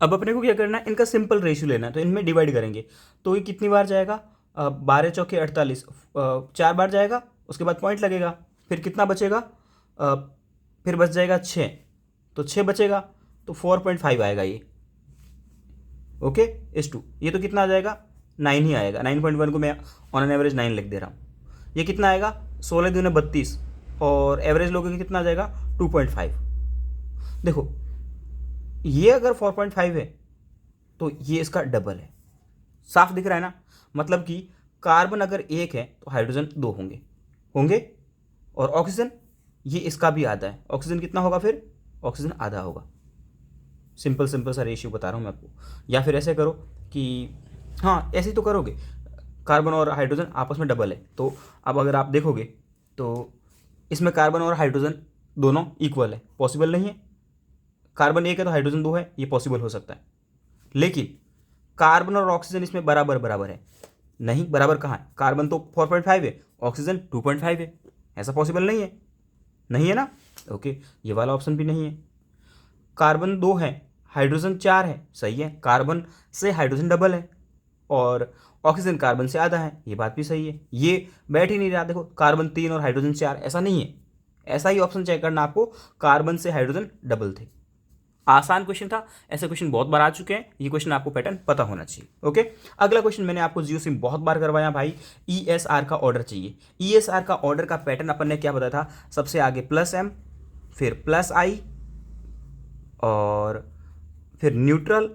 अब अपने को क्या करना है, इनका सिंपल रेशियो लेना है, तो इनमें डिवाइड करेंगे। तो ये कितनी बार जाएगा, 12 चौके 48, 4 बार जाएगा, उसके बाद पॉइंट लगेगा, फिर कितना बचेगा, फिर बच जाएगा 6, तो 6 बचेगा, तो 4.5 आएगा ये। ओके, इस टू ये तो कितना आ जाएगा, 9 ही आएगा। 9.1 को मैं ऑन एन एवरेज 9 लिख दे रहा हूँ। ये कितना आएगा, 16 दूने 32, और एवरेज लोगों की कितना आ जाएगा, 2.5। देखो ये अगर 4.5 है तो ये इसका डबल है। साफ दिख रहा है ना, मतलब कि कार्बन अगर 1 है तो हाइड्रोजन 2 होंगे होंगे और ऑक्सीजन ये इसका भी आधा है। ऑक्सीजन कितना होगा, फिर ऑक्सीजन आधा होगा। सिंपल सिंपल सा रेशियो बता रहा हूँ मैं आपको। या फिर ऐसे करो कि हाँ, ऐसे ही तो करोगे, कार्बन और हाइड्रोजन आपस में डबल है, तो अब अगर आप देखोगे तो इसमें कार्बन और हाइड्रोजन दोनों इक्वल है, पॉसिबल नहीं है। कार्बन 1 है तो हाइड्रोजन 2 है, ये पॉसिबल हो सकता है। लेकिन कार्बन और ऑक्सीजन इसमें बराबर बराबर है, नहीं बराबर कहाँ है, कार्बन तो 4.5 है, ऑक्सीजन 2.5 है, ऐसा पॉसिबल नहीं है, नहीं है ना। ओके, ये वाला ऑप्शन भी नहीं है। कार्बन 2 है, हाइड्रोजन 4 है, सही है, कार्बन से हाइड्रोजन डबल है और ऑक्सीजन कार्बन से आधा है, ये बात भी सही है। ये बैठ ही नहीं रहा, देखो कार्बन 3 और हाइड्रोजन 4, ऐसा नहीं है। ऐसा ही ऑप्शन चेक करना आपको, कार्बन से हाइड्रोजन डबल थे। आसान क्वेश्चन था, ऐसे क्वेश्चन बहुत बार आ चुके हैं, ये क्वेश्चन आपको पैटर्न पता होना चाहिए। ओके, अगला क्वेश्चन मैंने आपको जियो सिम बहुत बार करवाया भाई, ESR का ऑर्डर चाहिए। ESR का ऑर्डर का पैटर्न अपन ने क्या बताया था, सबसे आगे +M, फिर +I, और फिर न्यूट्रल,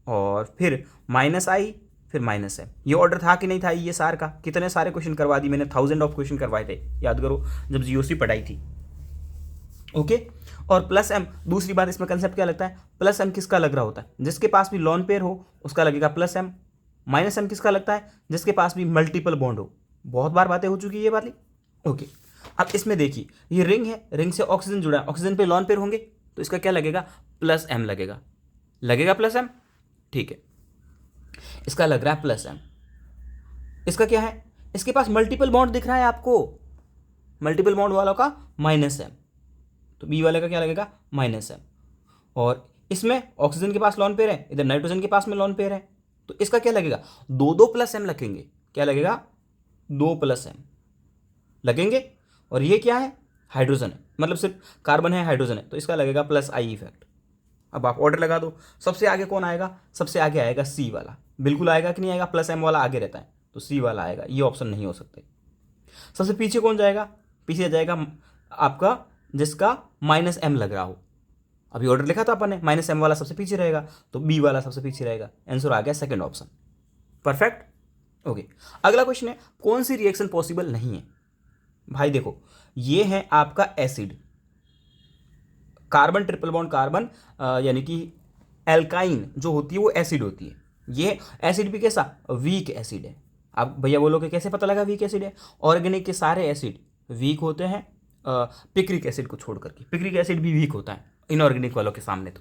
और फिर -I, फिर -M। ये ऑर्डर था कि नहीं था ESR का? कितने सारे क्वेश्चन करवा दी मैंने, 1000 ऑफ क्वेश्चन करवाए थे, याद करो जब जीओसी पढ़ाई थी। ओके, और +M, दूसरी बात इसमें कंसेप्ट क्या लगता है, +M किसका लग रहा होता है, जिसके पास भी लॉन पेयर हो उसका लगेगा +M। -M किसका लगता है, जिसके पास भी मल्टीपल बॉन्ड हो। बहुत बार बातें हो चुकी है ये वाली। ओके, अब इसमें देखिए ये रिंग है, रिंग से ऑक्सीजन जुड़ा है, ऑक्सीजन पे लॉन पेयर होंगे, तो इसका क्या लगेगा, +M लगेगा। लगेगा +M, ठीक है, इसका लग रहा है +M। इसका क्या है, इसके पास मल्टीपल बॉन्ड दिख रहा है आपको, मल्टीपल बॉन्ड वालों का -M, तो बी वाले का क्या लगेगा, -M। और इसमें ऑक्सीजन के पास लॉन पेयर है, इधर नाइट्रोजन के पास में लॉन पेयर है, तो इसका क्या लगेगा, 2 +M लगेंगे। क्या लगेगा, 2 +M लगेंगे। और ये क्या है, हाइड्रोजन है, मतलब सिर्फ कार्बन है, हाइड्रोजन है, तो इसका लगेगा +I इफेक्ट। अब आप ऑर्डर लगा दो, सबसे आगे कौन आएगा, सबसे आगे आएगा C वाला। बिल्कुल आएगा कि नहीं आएगा, +M वाला आगे रहता है, तो C वाला आएगा, ये ऑप्शन नहीं हो सकते। सबसे पीछे कौन जाएगा, पीछे जाएगा आपका जिसका -M लग रहा हो। अभी ऑर्डर लिखा था अपन ने, -M वाला सबसे पीछे रहेगा, तो B वाला सबसे पीछे रहेगा। आंसर आ गया सेकंड ऑप्शन, परफेक्ट। ओके, अगला क्वेश्चन है, कौन सी रिएक्शन पॉसिबल नहीं है। भाई देखो, ये है आपका acid, carbon triple bond carbon, यानी कि एल्काइन जो होती है वो एसिड होती है। ये एसिड भी कैसा, वीक एसिड है। आप भैया बोलोगे कैसे पता लगा वीक एसिड है, ऑर्गेनिक के सारे एसिड वीक होते हैं, पिक्रिक एसिड को छोड़ करके। पिक्रिक एसिड भी वीक होता है इनऑर्गेनिक वालों के सामने, तो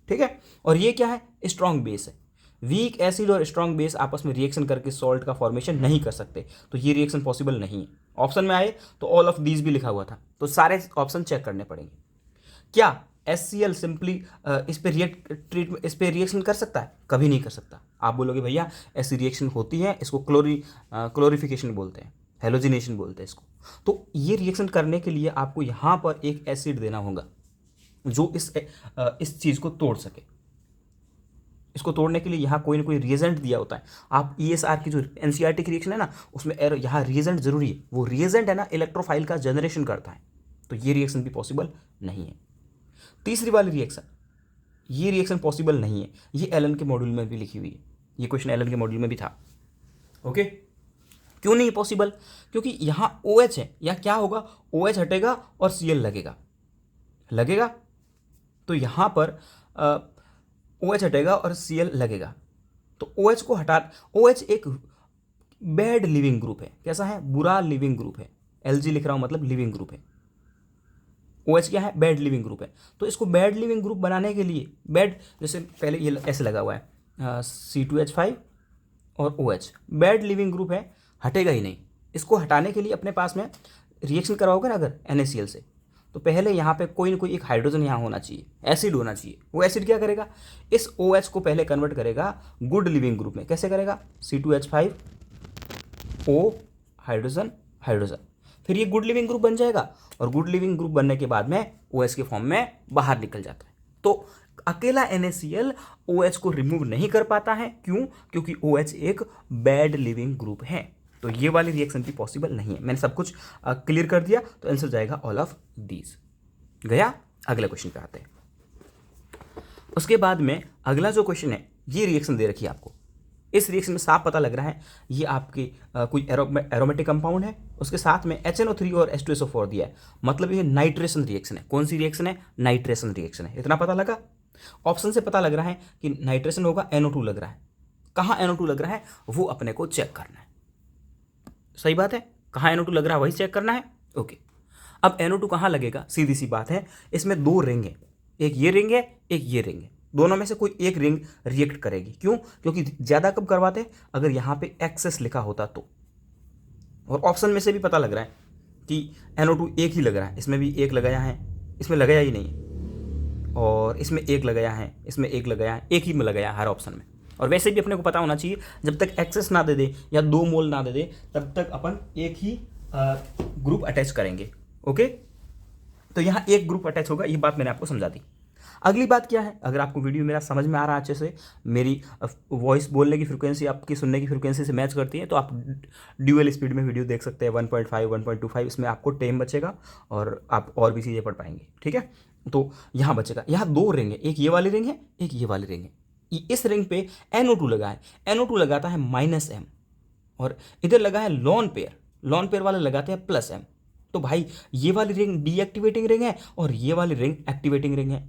ठीक है। और ये क्या है, स्ट्रॉन्ग बेस है। वीक एसिड और स्ट्रॉन्ग बेस आपस में रिएक्शन करके सॉल्ट का फॉर्मेशन नहीं कर सकते, तो ये रिएक्शन पॉसिबल नहीं है। ऑप्शन में आए तो ऑल ऑफ दीज भी लिखा हुआ था, तो सारे ऑप्शन चेक करने पड़ेंगे। क्या HCl सिंपली इस पे रिएक्शन कर सकता है, कभी नहीं कर सकता। आप बोलोगे भैया ऐसी रिएक्शन होती है, इसको क्लोरिफिकेशन बोलते हैं, हेलोजिनेशन बोलते हैं इसको। तो ये रिएक्शन करने के लिए आपको यहाँ पर एक एसिड देना होगा जो इस चीज़ को तोड़ सके। इसको तोड़ने के लिए यहाँ कोई ना कोई रिएजेंट दिया होता है। आप ESR की जो NCERT की रिएक्शन है ना, उसमें यहाँ रिएजेंट जरूरी है। वो रिएजेंट है ना, इलेक्ट्रोफाइल का जनरेशन करता है, तो ये रिएक्शन भी पॉसिबल नहीं है। तीसरी वाली रिएक्शन, ये रिएक्शन पॉसिबल नहीं है, ये एलन के मॉड्यूल में भी लिखी हुई है, ये क्वेश्चन एलन के मॉड्यूल में भी था। ओके, क्यों नहीं पॉसिबल, क्योंकि यहाँ OH है, या क्या होगा, OH हटेगा और Cl लगेगा, लगेगा तो यहाँ पर OH हटेगा और Cl लगेगा, तो OH को हटा, OH एक बैड लिविंग ग्रुप है। कैसा है, बुरा लिविंग ग्रुप है। Lg लिख रहा हूँ मतलब लिविंग ग्रुप है। OH क्या है, बैड लिविंग ग्रुप है। तो इसको बैड लिविंग ग्रुप बनाने के लिए, बैड जैसे पहले ये ऐसे लगा हुआ है C2H5 और OH, बैड लिविंग ग्रुप है, हटेगा ही नहीं। इसको हटाने के लिए अपने पास में रिएक्शन करवाओगे ना अगर NaCl से, तो पहले यहाँ पे कोई ना कोई एक हाइड्रोजन यहाँ होना चाहिए, एसिड होना चाहिए। वो एसिड क्या करेगा, इस OH को पहले कन्वर्ट करेगा गुड लिविंग ग्रुप में। कैसे करेगा, C2H5O हाइड्रोजन हाइड्रोजन, फिर ये गुड लिविंग ग्रुप बन जाएगा और गुड लिविंग ग्रुप बनने के बाद में OH के फॉर्म में बाहर निकल जाता है। तो अकेला NaCl OH को रिमूव नहीं कर पाता है, क्यों, क्योंकि OH एक बैड लिविंग ग्रुप है। तो ये वाली रिएक्शन भी पॉसिबल नहीं है। मैंने सब कुछ क्लियर कर दिया, तो आंसर जाएगा ऑल ऑफ दीज। गया, अगले क्वेश्चन पे आते हैं। उसके बाद में अगला जो क्वेश्चन है, ये रिएक्शन दे रखी है आपको। इस रिएक्शन में साफ पता लग रहा है ये आपकी कोई एरोमेटिक कंपाउंड है, उसके साथ में HNO3 और H2SO4 दिया है, मतलब ये नाइट्रेशन रिएक्शन है। कौन सी रिएक्शन है, नाइट्रेशन रिएक्शन है। इतना पता लगा। ऑप्शन से पता लग रहा है कि नाइट्रेशन होगा, NO2 लग रहा है। कहाँ NO2 लग रहा है वो अपने को चेक करना है। सही बात है, कहाँ NO2 लग रहा है वही चेक करना है। ओके, अब NO2 कहाँ लगेगा, सीधी सी बात है, इसमें दो रिंग है, एक ये रिंग है, एक ये रिंग है। दोनों में से कोई एक रिंग रिएक्ट करेगी। क्यों, क्योंकि ज़्यादा कब करवाते, अगर यहाँ पे एक्सेस लिखा होता तो। और ऑप्शन में से भी पता लग रहा है कि NO2 एक ही लग रहा है, इसमें भी एक लगाया है, इसमें लगाया ही नहीं है, और इसमें एक लगाया है, इसमें एक लगाया है, एक ही में लगाया है हर ऑप्शन में। और वैसे भी अपने को पता होना चाहिए, जब तक एक्सेस ना दे दे या 2 मोल ना दे दे, तब तक अपन एक ही ग्रुप अटैच करेंगे। ओके, तो यहाँ एक ग्रुप अटैच होगा, ये बात मैंने आपको समझा दी। अगली बात क्या है, अगर आपको वीडियो मेरा समझ में आ रहा है अच्छे से, मेरी वॉइस बोलने की फ्रिक्वेंसी आपकी सुनने की फ्रिक्वेंसी से मैच करती है, तो आप ड्यूअल स्पीड में वीडियो देख सकते हैं, 1.5 1.25, इसमें आपको टाइम बचेगा और आप और भी चीज़ें पढ़ पाएंगे। ठीक है, तो यहाँ बचेगा, यहाँ दो रिंग है, एक ये वाली रिंग है, एक ये वाली रिंग है। इस रिंग पे NO2 लगा है, NO2 लगाता है -M, और इधर लगा है लोन पेयर वाले लगाते हैं +M। तो भाई ये वाली रिंग डीएक्टिवेटिंग रिंग है और ये वाली रिंग एक्टिवेटिंग रिंग है।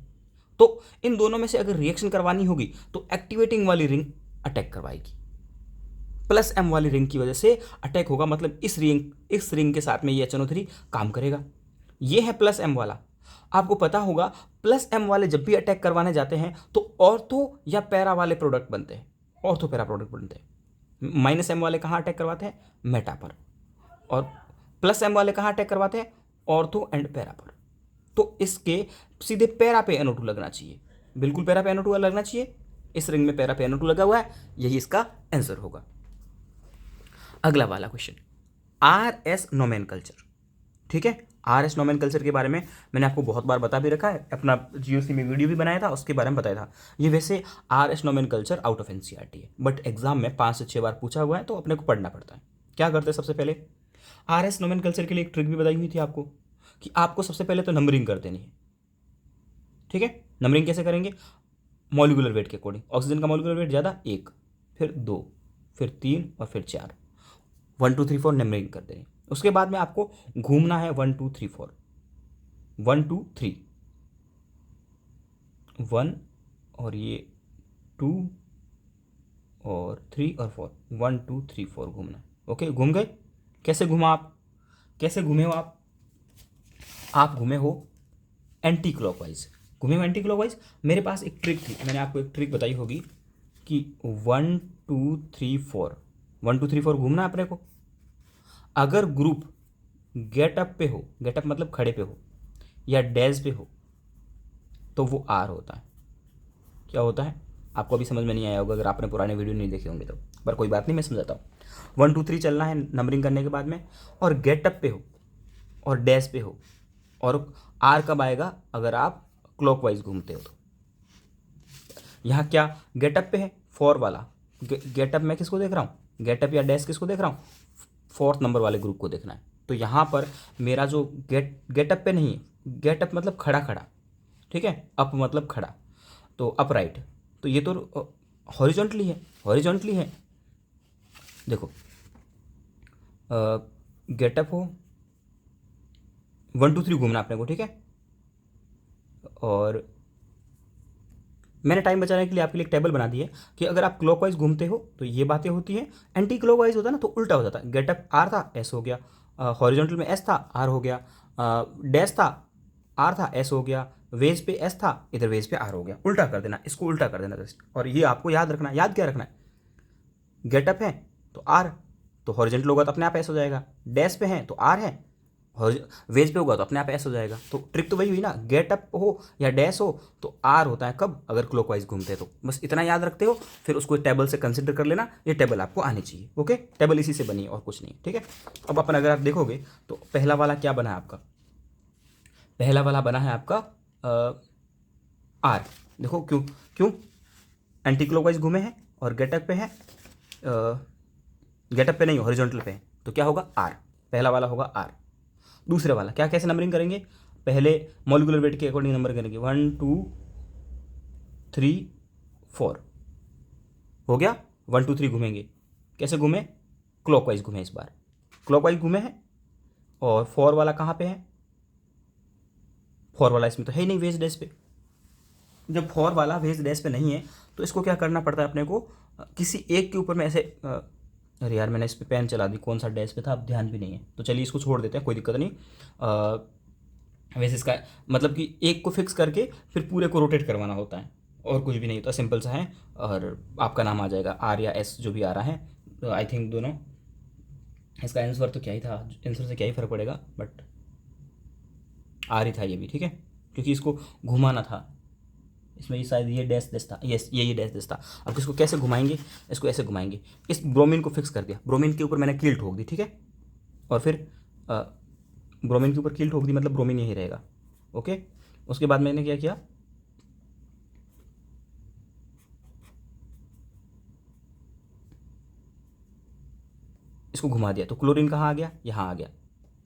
तो इन दोनों में से अगर रिएक्शन करवानी होगी तो एक्टिवेटिंग वाली रिंग अटैक करवाएगी, +M वाली रिंग की वजह से अटैक होगा, मतलब इस रिंग के साथ में ये HNO3 काम करेगा। ये है +M वाला। आपको पता होगा +M वाले जब भी अटैक करवाने जाते हैं तो ऑर्थो या पैरा वाले प्रोडक्ट बनते हैं, ऑर्थो पैरा प्रोडक्ट बनते हैं। -M वाले कहाँ अटैक करवाते हैं, मेटा पर, और +M वाले कहाँ अटैक करवाते हैं, ऑर्थो एंड पैरा पर। तो इसके सीधे पैरा पे NO2 लगना चाहिए, बिल्कुल पैरा पे NO2 लगना चाहिए। इस रिंग में पैरा पे NO2 लगा हुआ है, यही इसका आंसर होगा। अगला वाला क्वेश्चन, RS नोमेनकल्चर। ठीक है, RS नोमेनकल्चर के बारे में मैंने आपको बहुत बार बता भी रखा है, अपना GOC में वीडियो भी बनाया था, उसके बारे में बताया था। ये वैसे RS nomenclature out of NCERT है, बट एग्जाम में 5 से 6 बार पूछा हुआ है, तो अपने को पढ़ना पड़ता है। क्या करते हैं, सबसे पहले RS नोमेनकल्चर के लिए एक ट्रिक भी बताई हुई थी आपको, कि आपको सबसे पहले तो नंबरिंग कर देनी है। ठीक है, नंबरिंग कैसे करेंगे, मॉलिक्यूलर वेट के अकॉर्डिंग। ऑक्सीजन का मॉलिक्यूलर वेट ज़्यादा, 1, फिर 2, फिर 3 और फिर 4, 1 2 3 4 नंबरिंग कर देंगे। उसके बाद में आपको घूमना है 1 2 3 4, 1 2 3, 1 और ये 2 और 3 और 4, 1 2 3 4 घूमना। ओके, घूम गए। कैसे घूमा आप, कैसे घूमे हो आप घूमे हो एंटी क्लॉकवाइज, घूमे हो एंटी क्लॉकवाइज। मेरे पास एक ट्रिक थी, मैंने आपको एक ट्रिक बताई होगी कि 1 2 3 4, 1 2 3 4 घूमना है अपने को। अगर ग्रुप गेटअप पे हो, गेटअप मतलब खड़े पे हो, या डैश पे हो, तो वो R होता है। क्या होता है, आपको अभी समझ में नहीं आया होगा अगर आपने पुराने वीडियो नहीं देखे होंगे तो, पर कोई बात नहीं, मैं समझाता हूँ। 1 2 3 चलना है नंबरिंग करने के बाद में, और गेटअप पे हो और डैश पे हो, और R कब आएगा, अगर आप क्लॉकवाइज घूमते हो तो। यहाँ क्या गेटअप पे है, 4 वाला गेटअप, मैं किसको देख रहा हूँ, गेटअप या डैश किसको देख रहा हूँ, 4th नंबर वाले ग्रुप को देखना है। तो यहाँ पर मेरा जो गेटअप पे नहीं है, गेटअप मतलब खड़ा खड़ा, ठीक है, अप मतलब खड़ा, तो अपराइट, तो ये तो हॉरिजॉन्टली है, हॉरिजॉन्टली है। देखो गेटअप हो, 1 2 3 घूमना अपने को, ठीक है। और मैंने टाइम बचाने के लिए आपके लिए एक टेबल बना दी है कि अगर आप क्लॉकवाइज घूमते हो तो ये बातें होती हैं, एंटी क्लॉकवाइज होता है ना तो उल्टा हो जाता है। गेटअप R था, S हो गया, हॉरिजॉन्टल में S था, R हो गया, डैश था, R था, S हो गया, वेज पे S था, इधर वेज पे R हो गया। उल्टा कर देना, इसको उल्टा कर देना जस्ट। और ये आपको याद रखना है, याद क्या रखना है, गेटअप है तो R, तो हॉरिजॉन्टल होगा तो अपने आप S हो जाएगा, डैश पे है तो R है, वेज पे होगा तो अपने आप एस हो जाएगा। तो ट्रिक तो वही हुई ना, गेट अप हो या डैश हो तो आर होता है कब, अगर क्लॉकवाइज घूमते हैं तो। बस इतना याद रखते हो, फिर उसको टेबल से कंसिडर कर लेना, ये टेबल आपको आनी चाहिए। ओके, टेबल इसी से बनी है और कुछ नहीं, ठीक है। अब अपन अगर आप देखोगे तो पहला वाला क्या बना है आपका, पहला वाला बना है आपका आर। देखो क्यों, क्यों एंटी क्लॉकवाइज घूमे हैं और गेटअप पे है, गेटअप पे नहीं हॉरिजॉन्टल पे है, तो क्या होगा आर, पहला वाला होगा आर। दूसरे वाला क्या, कैसे नंबरिंग करेंगे, पहले मॉलिक्यूलर वेट के अकॉर्डिंग नंबर करेंगे, 1 2 3 4 हो गया। 1 2 3 घूमेंगे, कैसे घूमे, क्लॉकवाइज घूमे, इस बार क्लॉकवाइज घूमे हैं। और 4 वाला कहाँ पे है, 4 वाला इसमें तो है ही नहीं वेज डैश पे। जब 4 वाला वेज डैश पे नहीं है तो इसको क्या करना पड़ता है अपने को, किसी एक के ऊपर में ऐसे अरे यार मैंने इस पे पेन चला दी, कौन सा डैश पे था अब ध्यान भी नहीं है, तो चलिए इसको छोड़ देते हैं, कोई दिक्कत नहीं। वैसे इसका मतलब कि एक को फिक्स करके फिर पूरे को रोटेट करवाना होता है, और कुछ भी नहीं होता, सिंपल सा है। और आपका नाम आ जाएगा आर या एस जो भी आ रहा है, तो आई थिंक दोनों, इसका आंसर तो क्या ही था, आंसर से क्या ही फर्क पड़ेगा, बट आर ही था ये भी, ठीक है, क्योंकि इसको घुमाना था। इसमें ये शायद ये डैश डैश था, यस ये डैश डैश था। अब इसको कैसे घुमाएंगे, इसको ऐसे घुमाएंगे, इस ब्रोमीन को फिक्स कर दिया, ब्रोमीन के ऊपर मैंने कील ठोक दी, ठीक है, और फिर ब्रोमीन के ऊपर कील ठोक दी, मतलब ब्रोमीन यही रहेगा। ओके, उसके बाद मैंने क्या किया, इसको घुमा दिया, तो क्लोरीन कहाँ आ गया, यहाँ आ गया,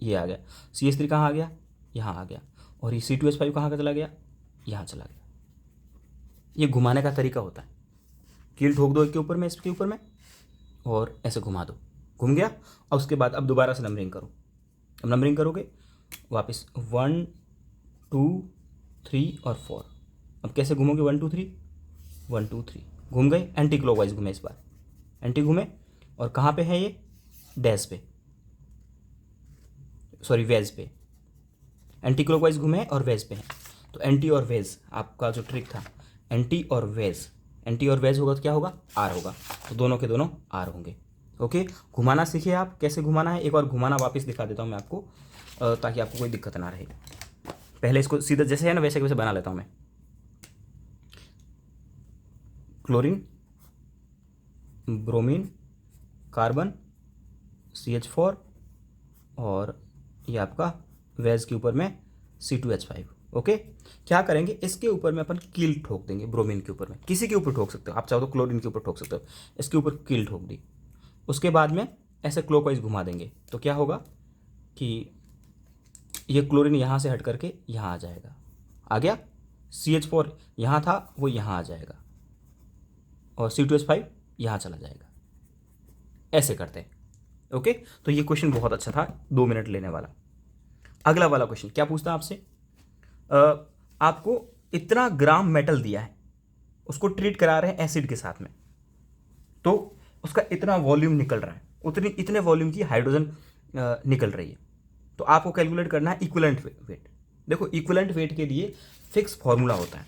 ये आ गया। CH3 कहाँ आ गया, यहाँ आ गया। और ये C2H5 कहाँ का चला गया, यहाँ चला गया। ये घुमाने का तरीका होता है, कील ठोक दो एक के ऊपर में, इसके ऊपर में, और ऐसे घुमा दो, घूम गया। और उसके बाद अब दोबारा से नंबरिंग करो, अब नंबरिंग करोगे वापस 1 2 3 और 4। अब कैसे घूमोगे, 1 2 3 1 2 3 घूम गए, एंटी क्लॉकवाइज घूमे, इस बार एंटी घूमे, और कहाँ पे है ये, डैश पे, सॉरी वेज पे, एंटी क्लॉकवाइज घूमे और वेज पे है। तो एंटी और वेज आपका जो ट्रिक था, एंटी और वेज, एंटी और वेज होगा तो क्या होगा, आर होगा, तो दोनों के दोनों आर होंगे। ओके, घुमाना सीखिए आप, कैसे घुमाना है, एक बार घुमाना वापस दिखा देता हूँ मैं आपको, ताकि आपको कोई दिक्कत ना रहे। पहले इसको सीधा जैसे है ना वैसे वैसे बना लेता हूँ मैं। क्लोरीन, ब्रोमीन, कार्बन, CH4, और ये आपका वेज के ऊपर में C2H5। ओके, क्या करेंगे, इसके ऊपर में अपन कील ठोक देंगे, ब्रोमीन के ऊपर में, किसी के ऊपर ठोक सकते हो आप, चाहो तो क्लोरीन के ऊपर ठोक सकते हो, इसके ऊपर कील ठोक दी। उसके बाद में ऐसे क्लॉकवाइज घुमा देंगे, तो क्या होगा कि ये क्लोरीन यहाँ से हट करके यहाँ आ जाएगा, आ गया। CH4 यहाँ था वो यहाँ आ जाएगा, और C2H5 यहाँ चला जाएगा, ऐसे करते हैं। ओके, तो ये क्वेश्चन बहुत अच्छा था, 2 मिनट लेने वाला। अगला वाला क्वेश्चन क्या पूछता है आपसे, आपको इतना ग्राम मेटल दिया है, उसको ट्रीट करा रहे हैं एसिड के साथ में, तो उसका इतना वॉल्यूम निकल रहा है, इतने वॉल्यूम की हाइड्रोजन निकल रही है, तो आपको कैलकुलेट करना है इक्विवेलेंट वेट। देखो इक्विवेलेंट वेट के लिए फिक्स फॉर्मूला होता है,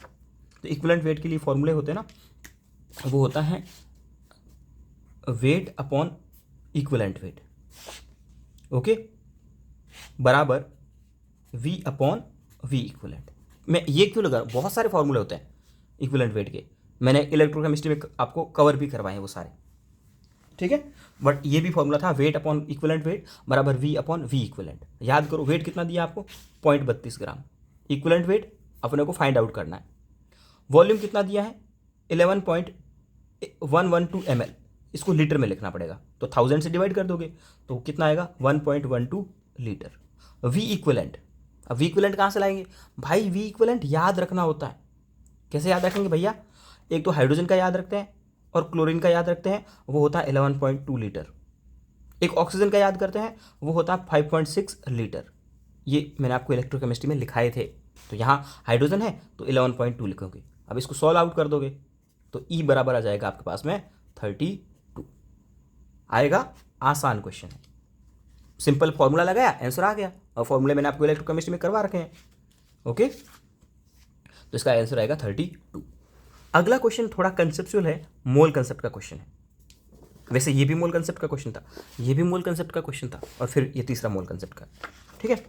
तो इक्विवेलेंट वेट के लिए फॉर्मूले होते हैं ना, वो होता है weight upon equivalent weight, okay, बराबर V अपॉन V इक्विवेलेंट। मैं ये क्यों लगा, बहुत सारे फॉर्मूले होते हैं इक्विवेलेंट वेट के, मैंने इलेक्ट्रोकेमिस्ट्री में आपको कवर भी करवाए हैं वो सारे, ठीक है, बट ये भी फॉर्मूला था, वेट अपॉन इक्विवेलेंट वेट बराबर V अपॉन V इक्विवेलेंट। याद करो, वेट कितना दिया आपको, 0.32 ग्राम, इक्विवेलेंट वेट अपने को फाइंड आउट करना है। वॉल्यूम कितना दिया है, 11.112 ml, इसको लीटर में लिखना पड़ेगा, तो 1000 से डिवाइड कर दोगे तो कितना आएगा, 1.12 लीटर। V इक्विवेलेंट, अब V इक्विवेलेंट कहाँ से लाएंगे भाई, V इक्विवेलेंट याद रखना होता है। कैसे याद रखेंगे भैया, एक तो हाइड्रोजन का याद रखते हैं और क्लोरीन का याद रखते हैं, वो होता है 11.2 लीटर। एक ऑक्सीजन का याद करते हैं, वो होता है 5.6 लीटर। ये मैंने आपको इलेक्ट्रोकेमिस्ट्री में लिखाए थे, तो यहाँ हाइड्रोजन है तो 11.2 लिखोगे। अब इसको सॉल्व आउट कर दोगे तो E बराबर आ जाएगा आपके पास में 32 आएगा। आसान क्वेश्चन है, सिंपल फॉर्मूला लगाया आंसर आ गया, और फॉर्मूले मैंने आपको इलेक्ट्रोकेमिस्ट्री में करवा रखे हैं। ओके, तो इसका आंसर आएगा 32। अगला क्वेश्चन थोड़ा कंसेप्चुअल है, मोल कंसेप्ट का क्वेश्चन है। वैसे ये भी मोल कंसेप्ट का क्वेश्चन था, ये भी मोल कंसेप्ट का क्वेश्चन था, और फिर ये तीसरा मोल कंसेप्ट का। ठीक है।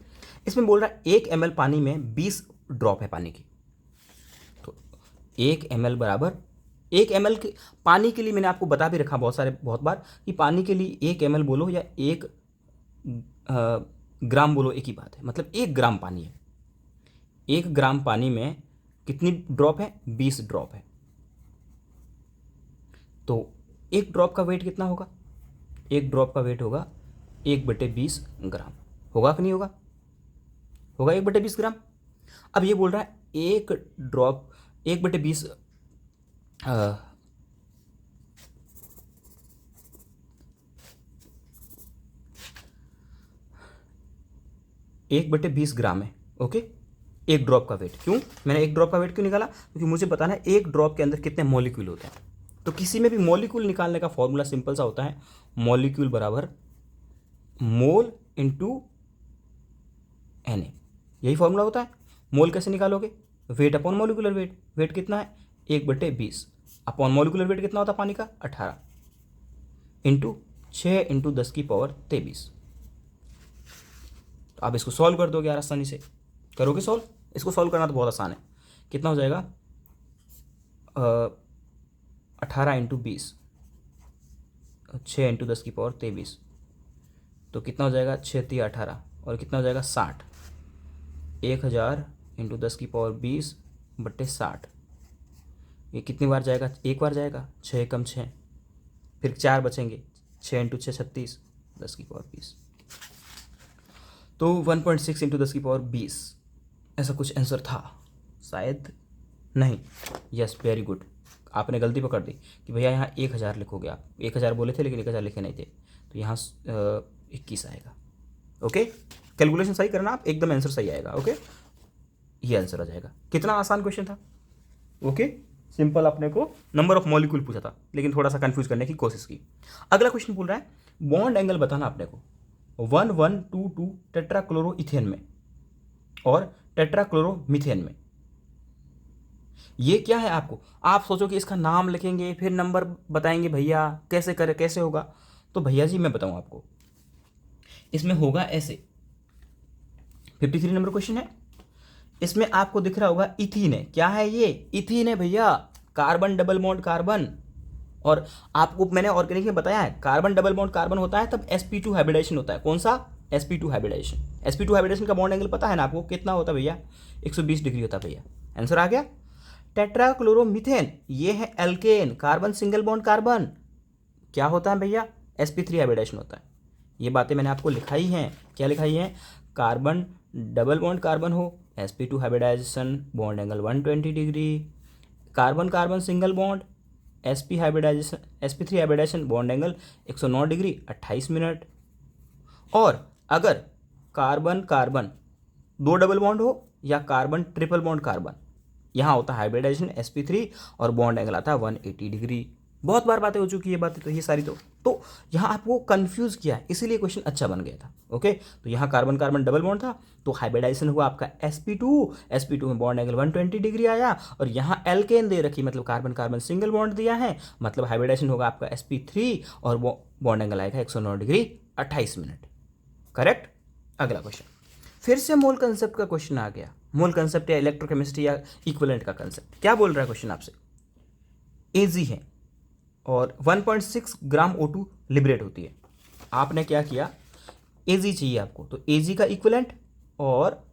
इसमें बोल रहा है 1 ml पानी में 20 ड्रॉप है पानी की, तो 1 ml बराबर 1 ml के पानी के लिए मैंने आपको बता भी रखा बहुत बार कि पानी के लिए 1 ml बोलो या 1 ग्राम बोलो, एक ही बात है, मतलब 1 ग्राम पानी है। 1 ग्राम पानी में कितनी ड्रॉप है? 20 ड्रॉप है। तो 1 ड्रॉप का वेट कितना होगा? 1 ड्रॉप का वेट होगा 1/20 ग्राम। होगा कि नहीं होगा? होगा 1/20 ग्राम। अब ये बोल रहा है 1 ड्रॉप 1/20 1/20 ग्राम है। ओके, 1 ड्रॉप का वेट। क्यों मैंने 1 ड्रॉप का वेट क्यों निकाला? क्योंकि मुझे बताना है 1 ड्रॉप के अंदर कितने मॉलिक्यूल होते हैं। तो किसी में भी मॉलिक्यूल निकालने का फॉर्मूला सिंपल सा होता है, मॉलिक्यूल बराबर मोल इंटू Na, यही फॉर्मूला होता है। मोल कैसे निकालोगे? Weight upon molecular weight. Weight कितना है? 1/20 अपॉन मॉलिक्यूलर वेट कितना होता है पानी का? 18 इंटू 6 इंटू 10⁻23। तो आप इसको सॉल्व कर दोगे यार आसानी से। करोगे सॉल्व? इसको सॉल्व करना तो बहुत आसान है। कितना हो जाएगा? 18 इंटू 20, 6 इंटू 10⁻23, तो कितना हो जाएगा? 6 3 18, और कितना हो जाएगा? 60। 1000 इंटू 10⁻20/60, ये कितनी बार जाएगा? एक बार जाएगा। 6 कम 6, फिर 4 बचेंगे। 6 इंटू 6 36, 10⁻20, तो 1.6 इंटू 10⁻20 ऐसा कुछ आंसर था शायद। नहीं, यस, वेरी गुड, आपने गलती पकड़ दी कि भैया यहाँ 1000 लिखोगे। आप 1000 बोले थे लेकिन 1000 लिखे नहीं थे, तो यहाँ 21 आएगा। ओके, कैलकुलेशन सही करना आप, एकदम आंसर सही आएगा। ओके, ये आंसर आ जाएगा। कितना आसान क्वेश्चन था। ओके, सिंपल, अपने को नंबर ऑफ मॉलिक्यूल पूछा था लेकिन थोड़ा सा कंफ्यूज करने की कोशिश की। अगला क्वेश्चन बोल रहा है बॉन्ड एंगल बताना अपने को 1122 टेट्राक्लोरोइथेन में और टेट्राक्लोरोमीथेन में। ये क्या है? आपको आप सोचो कि इसका नाम लिखेंगे फिर नंबर बताएंगे, भैया कैसे करे, कैसे होगा? तो भैया जी मैं बताऊं आपको, इसमें होगा ऐसे। 53 नंबर क्वेश्चन है। इसमें आपको दिख रहा होगा इथीन है। क्या है ये? इथीन है भैया, कार्बन डबल बॉन्ड कार्बन। और आपको मैंने ऑर्गेनिक में बताया है कार्बन डबल बॉन्ड कार्बन होता है तब sp2 हाइब्रिडाइजेशन होता है। कौन सा? sp2 hybridisation. sp2 हाइब्रिडाइजेशन का बॉन्ड एंगल पता है ना आपको? कितना होता है भैया? 120 डिग्री होता है भैया। आंसर आ गया। टेट्राक्लोरोमीथेन, ये है alkane, carbon single bond carbon. क्या होता है भैया? sp3 हाइब्रिडाइजेशन होता है। ये बातें मैंने आपको लिखाई हैं। क्या लिखाई हैं? कार्बन डबल बॉन्ड कार्बन हो, sp2 hybridisation, bond angle 120 degree. Carbon carbon single bond, sp hybridisation, sp3 hybridisation, bond angle 109 degree 28 minute. और अगर कार्बन कार्बन 2 डबल बॉन्ड हो या कार्बन ट्रिपल बॉन्ड कार्बन, यहाँ होता है हाइब्रिडाइजेशन sp3 और bond angle आता है 180 डिग्री। बहुत बार बातें हो चुकी है बातें, तो ये सारी तो यहाँ आपको कंफ्यूज किया है, इसीलिए क्वेश्चन अच्छा बन गया था। ओके, तो यहाँ कार्बन कार्बन डबल बॉन्ड था तो हाइब्रिडाइजेशन हुआ आपका sp2 में बॉन्ड एंगल 120 डिग्री आया। और यहाँ एल्केन दे रखी, मतलब कार्बन कार्बन सिंगल बॉन्ड दिया है, मतलब हाइब्रिडाइजेशन होगा आपका sp3 और बॉन्ड एंगल आएगा 109 डिग्री 28 मिनट। करेक्ट। अगला क्वेश्चन फिर से मोल कंसेप्ट का क्वेश्चन आ गया। मोल कंसेप्ट या इलेक्ट्रोकेमिस्ट्री या इक्विवेलेंट का कंसेप्ट। क्या बोल रहा है क्वेश्चन आपसे? एजी है और 1.6 ग्राम O2 लिबरेट होती है। आपने क्या किया? एजी चाहिए आपको, तो एजी का इक्विवेलेंट और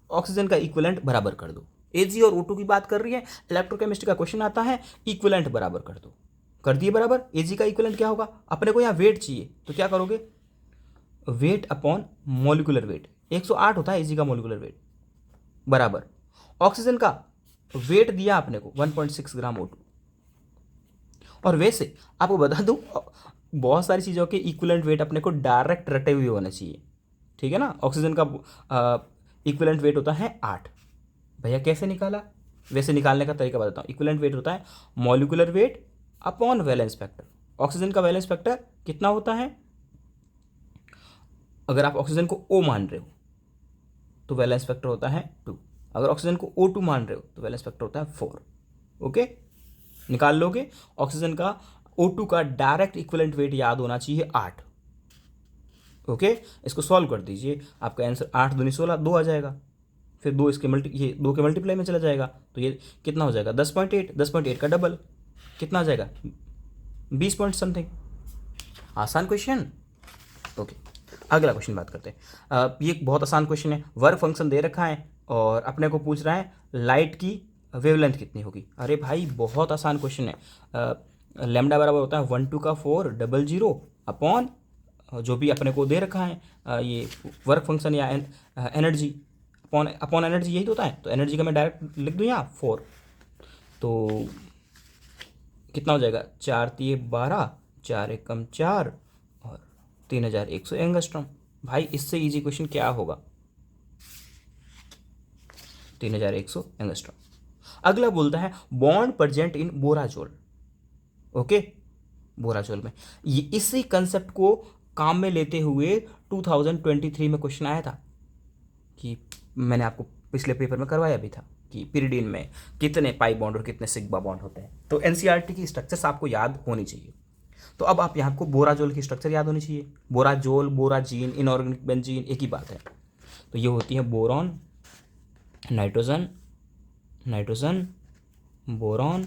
ऑक्सीजन का इक्विवेलेंट बराबर कर दो। एजी और O2 की बात कर रही है, इलेक्ट्रोकेमिस्ट्री का क्वेश्चन आता है, इक्विवेलेंट बराबर कर दो। कर दिए बराबर। एजी का इक्विवेलेंट क्या होगा? अपने को यहाँ वेट चाहिए, तो क्या करोगे? वेट अपॉन मॉलिक्यूलर वेट, 108 होता है एजी का मॉलिक्यूलर वेट, बराबर ऑक्सीजन का वेट दिया आपने को 1.6 ग्राम O2। और वैसे आपको बता दूं, बहुत सारी चीज़ों के इक्विवेलेंट वेट अपने को डायरेक्ट रटे हुए होने चाहिए, ठीक है ना। ऑक्सीजन का इक्विवेलेंट वेट होता है 8। भैया कैसे निकाला? वैसे निकालने का तरीका बताता हूँ। इक्विवेलेंट वेट होता है molecular weight upon valence factor. Oxygen का वैलेंस फैक्टर कितना होता है? अगर आप ऑक्सीजन को O मान रहे हो तो वैलेंस फैक्टर होता है 2। अगर ऑक्सीजन को O2 मान रहे हो तो वैलेंस फैक्टर होता है 4। ओके, निकाल लोगे। ऑक्सीजन का O2 का डायरेक्ट इक्विवेलेंट वेट याद होना चाहिए 8। ओके, इसको सॉल्व कर दीजिए, आपका आंसर 8 दूनी 16, 2 आ जाएगा। फिर 2 इसके ये 2 के मल्टीप्लाई में चला जाएगा, तो ये कितना हो जाएगा 10.8, 10.8 का डबल कितना आ जाएगा 20 पॉइंट समथिंग। आसान क्वेश्चन। ओके, अगला क्वेश्चन बात करते हैं। ये एक बहुत आसान क्वेश्चन है। वर्क फंक्शन दे रखा है और अपने को पूछ रहा है लाइट की वेवलेंथ कितनी होगी। अरे भाई बहुत आसान क्वेश्चन है। लैम्डा बराबर होता है 1 2 का 400 अपॉन जो भी अपने को दे रखा है ये वर्क फंक्शन या एनर्जी अपॉन अपॉन एनर्जी, यही तो होता है। तो एनर्जी का मैं डायरेक्ट लिख दूँ यहाँ 4, तो कितना हो जाएगा 4 3 12, 4 एकम 4 और 3100 एंगस्ट्रॉम। भाई इससे इजी क्वेश्चन क्या होगा, 3100 एंगस्ट्रॉम। अगला बोलता है बॉन्ड प्रेजेंट इन बोराजोल। ओके, बोराजोल में ये इसी कंसेप्ट को काम में लेते हुए 2023 में क्वेश्चन आया था, कि मैंने आपको पिछले पेपर में करवाया भी था कि पिरिडीन में कितने पाई बॉन्ड और कितने सिग्मा बॉन्ड होते हैं। तो एनसीईआरटी की स्ट्रक्चर्स आपको याद होनी चाहिए। तो अब आप यहाँ को बोराजोल की स्ट्रक्चर याद होनी चाहिए। बोराजोल, बोराजीन, इनऑर्गेनिक बेंजीन एक ही बात है। तो ये होती है boron, nitrogen, nitrogen, boron,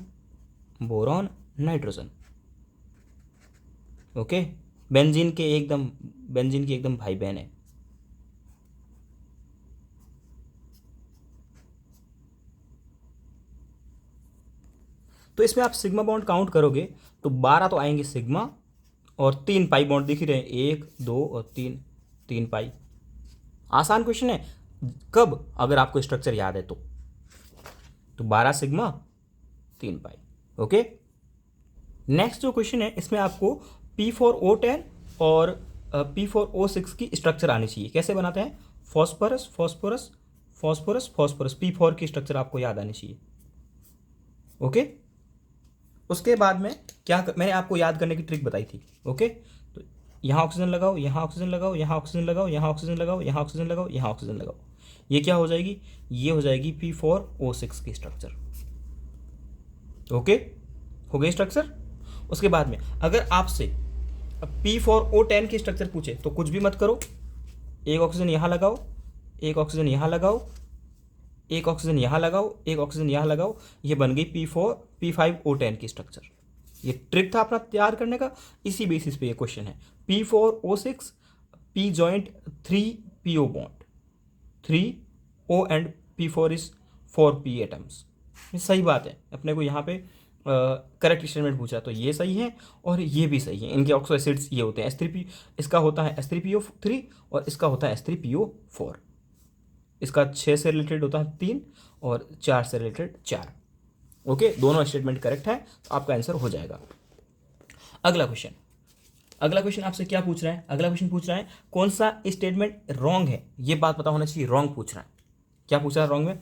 boron, nitrogen. Okay, benzene की एकदम भाई बहन है। तो इसमें आप सिग्मा बॉन्ड काउंट करोगे तो 12 तो आएंगे सिग्मा, और 3 पाई बॉन्ड दिख ही रहे हैं, 1 2 और 3, 3 पाई। आसान क्वेश्चन है। कब, अगर आपको स्ट्रक्चर याद है तो 12 सिग्मा 3 पाई। ओके, नेक्स्ट जो क्वेश्चन है इसमें आपको P4O10 और P4O6 की स्ट्रक्चर आनी चाहिए। कैसे बनाते हैं, phosphorus phosphorus phosphorus phosphorus, P4 की स्ट्रक्चर आपको याद आनी चाहिए। ओके, उसके बाद में मैंने आपको याद करने की ट्रिक बताई थी। ओके, तो यहाँ ऑक्सीजन लगाओ, यहाँ ऑक्सीजन लगाओ, यहाँ ऑक्सीजन लगाओ, यहाँ ऑक्सीजन लगाओ, यहाँ ऑक्सीजन लगाओ, यहाँ ऑक्सीजन लगाओ, ये क्या हो जाएगी, ये हो जाएगी P4O6 की स्ट्रक्चर। ओके, हो गई स्ट्रक्चर। उसके बाद में अगर आपसे P4O10 की स्ट्रक्चर पूछे तो कुछ भी मत करो, एक ऑक्सीजन यहाँ लगाओ, एक ऑक्सीजन यहाँ लगाओ, एक ऑक्सीजन यहाँ लगाओ, एक ऑक्सीजन यहाँ लगाओ, ये बन गई P5O10 की स्ट्रक्चर। ये ट्रिक था अपना तैयार करने का, इसी बेसिस पे ये क्वेश्चन है। P4O6 P joint 3PO bond, 3O and P4 is 4P atoms. ये सही बात है, अपने को यहाँ पे करेक्ट स्टेटमेंट पूछा तो ये सही है और ये भी सही है। इनके ऑक्सो एसिड्स ये होते हैं S3P, इसका होता है S3PO3 और इसका होता है S3PO4। इसका 6 से रिलेटेड होता है 3 और 4 से रिलेटेड 4। ओके, दोनों स्टेटमेंट करेक्ट है तो आपका आंसर हो जाएगा। अगला क्वेश्चन आपसे क्या पूछ रहा है, अगला क्वेश्चन पूछ रहा है कौन सा स्टेटमेंट रॉन्ग है, ये बात पता होना चाहिए। रॉन्ग पूछ रहा है, क्या पूछ रहा है रॉन्ग में,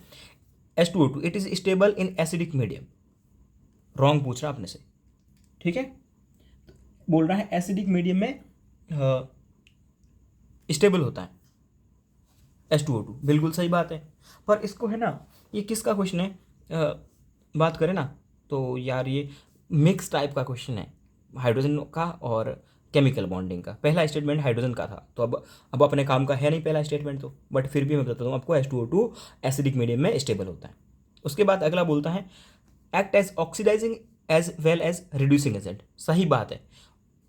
H2O2 it is stable in acidic medium. Wrong पूछ रहा है अपने से, ठीक है। बोल रहा है एसिडिक मीडियम में स्टेबल होता है H2O2, बिल्कुल सही बात है। पर इसको है ना, ये किसका क्वेश्चन है, बात करें ना तो यार ये मिक्स टाइप का क्वेश्चन है, हाइड्रोजन का और केमिकल बॉन्डिंग का। पहला स्टेटमेंट हाइड्रोजन का था, तो अब अपने काम का है नहीं पहला स्टेटमेंट तो, बट फिर भी मैं बताता हूँ आपको H2O2 एसिडिक मीडियम में स्टेबल होता है। उसके बाद अगला बोलता है act as oxidising as well as reducing agent. सही बात है,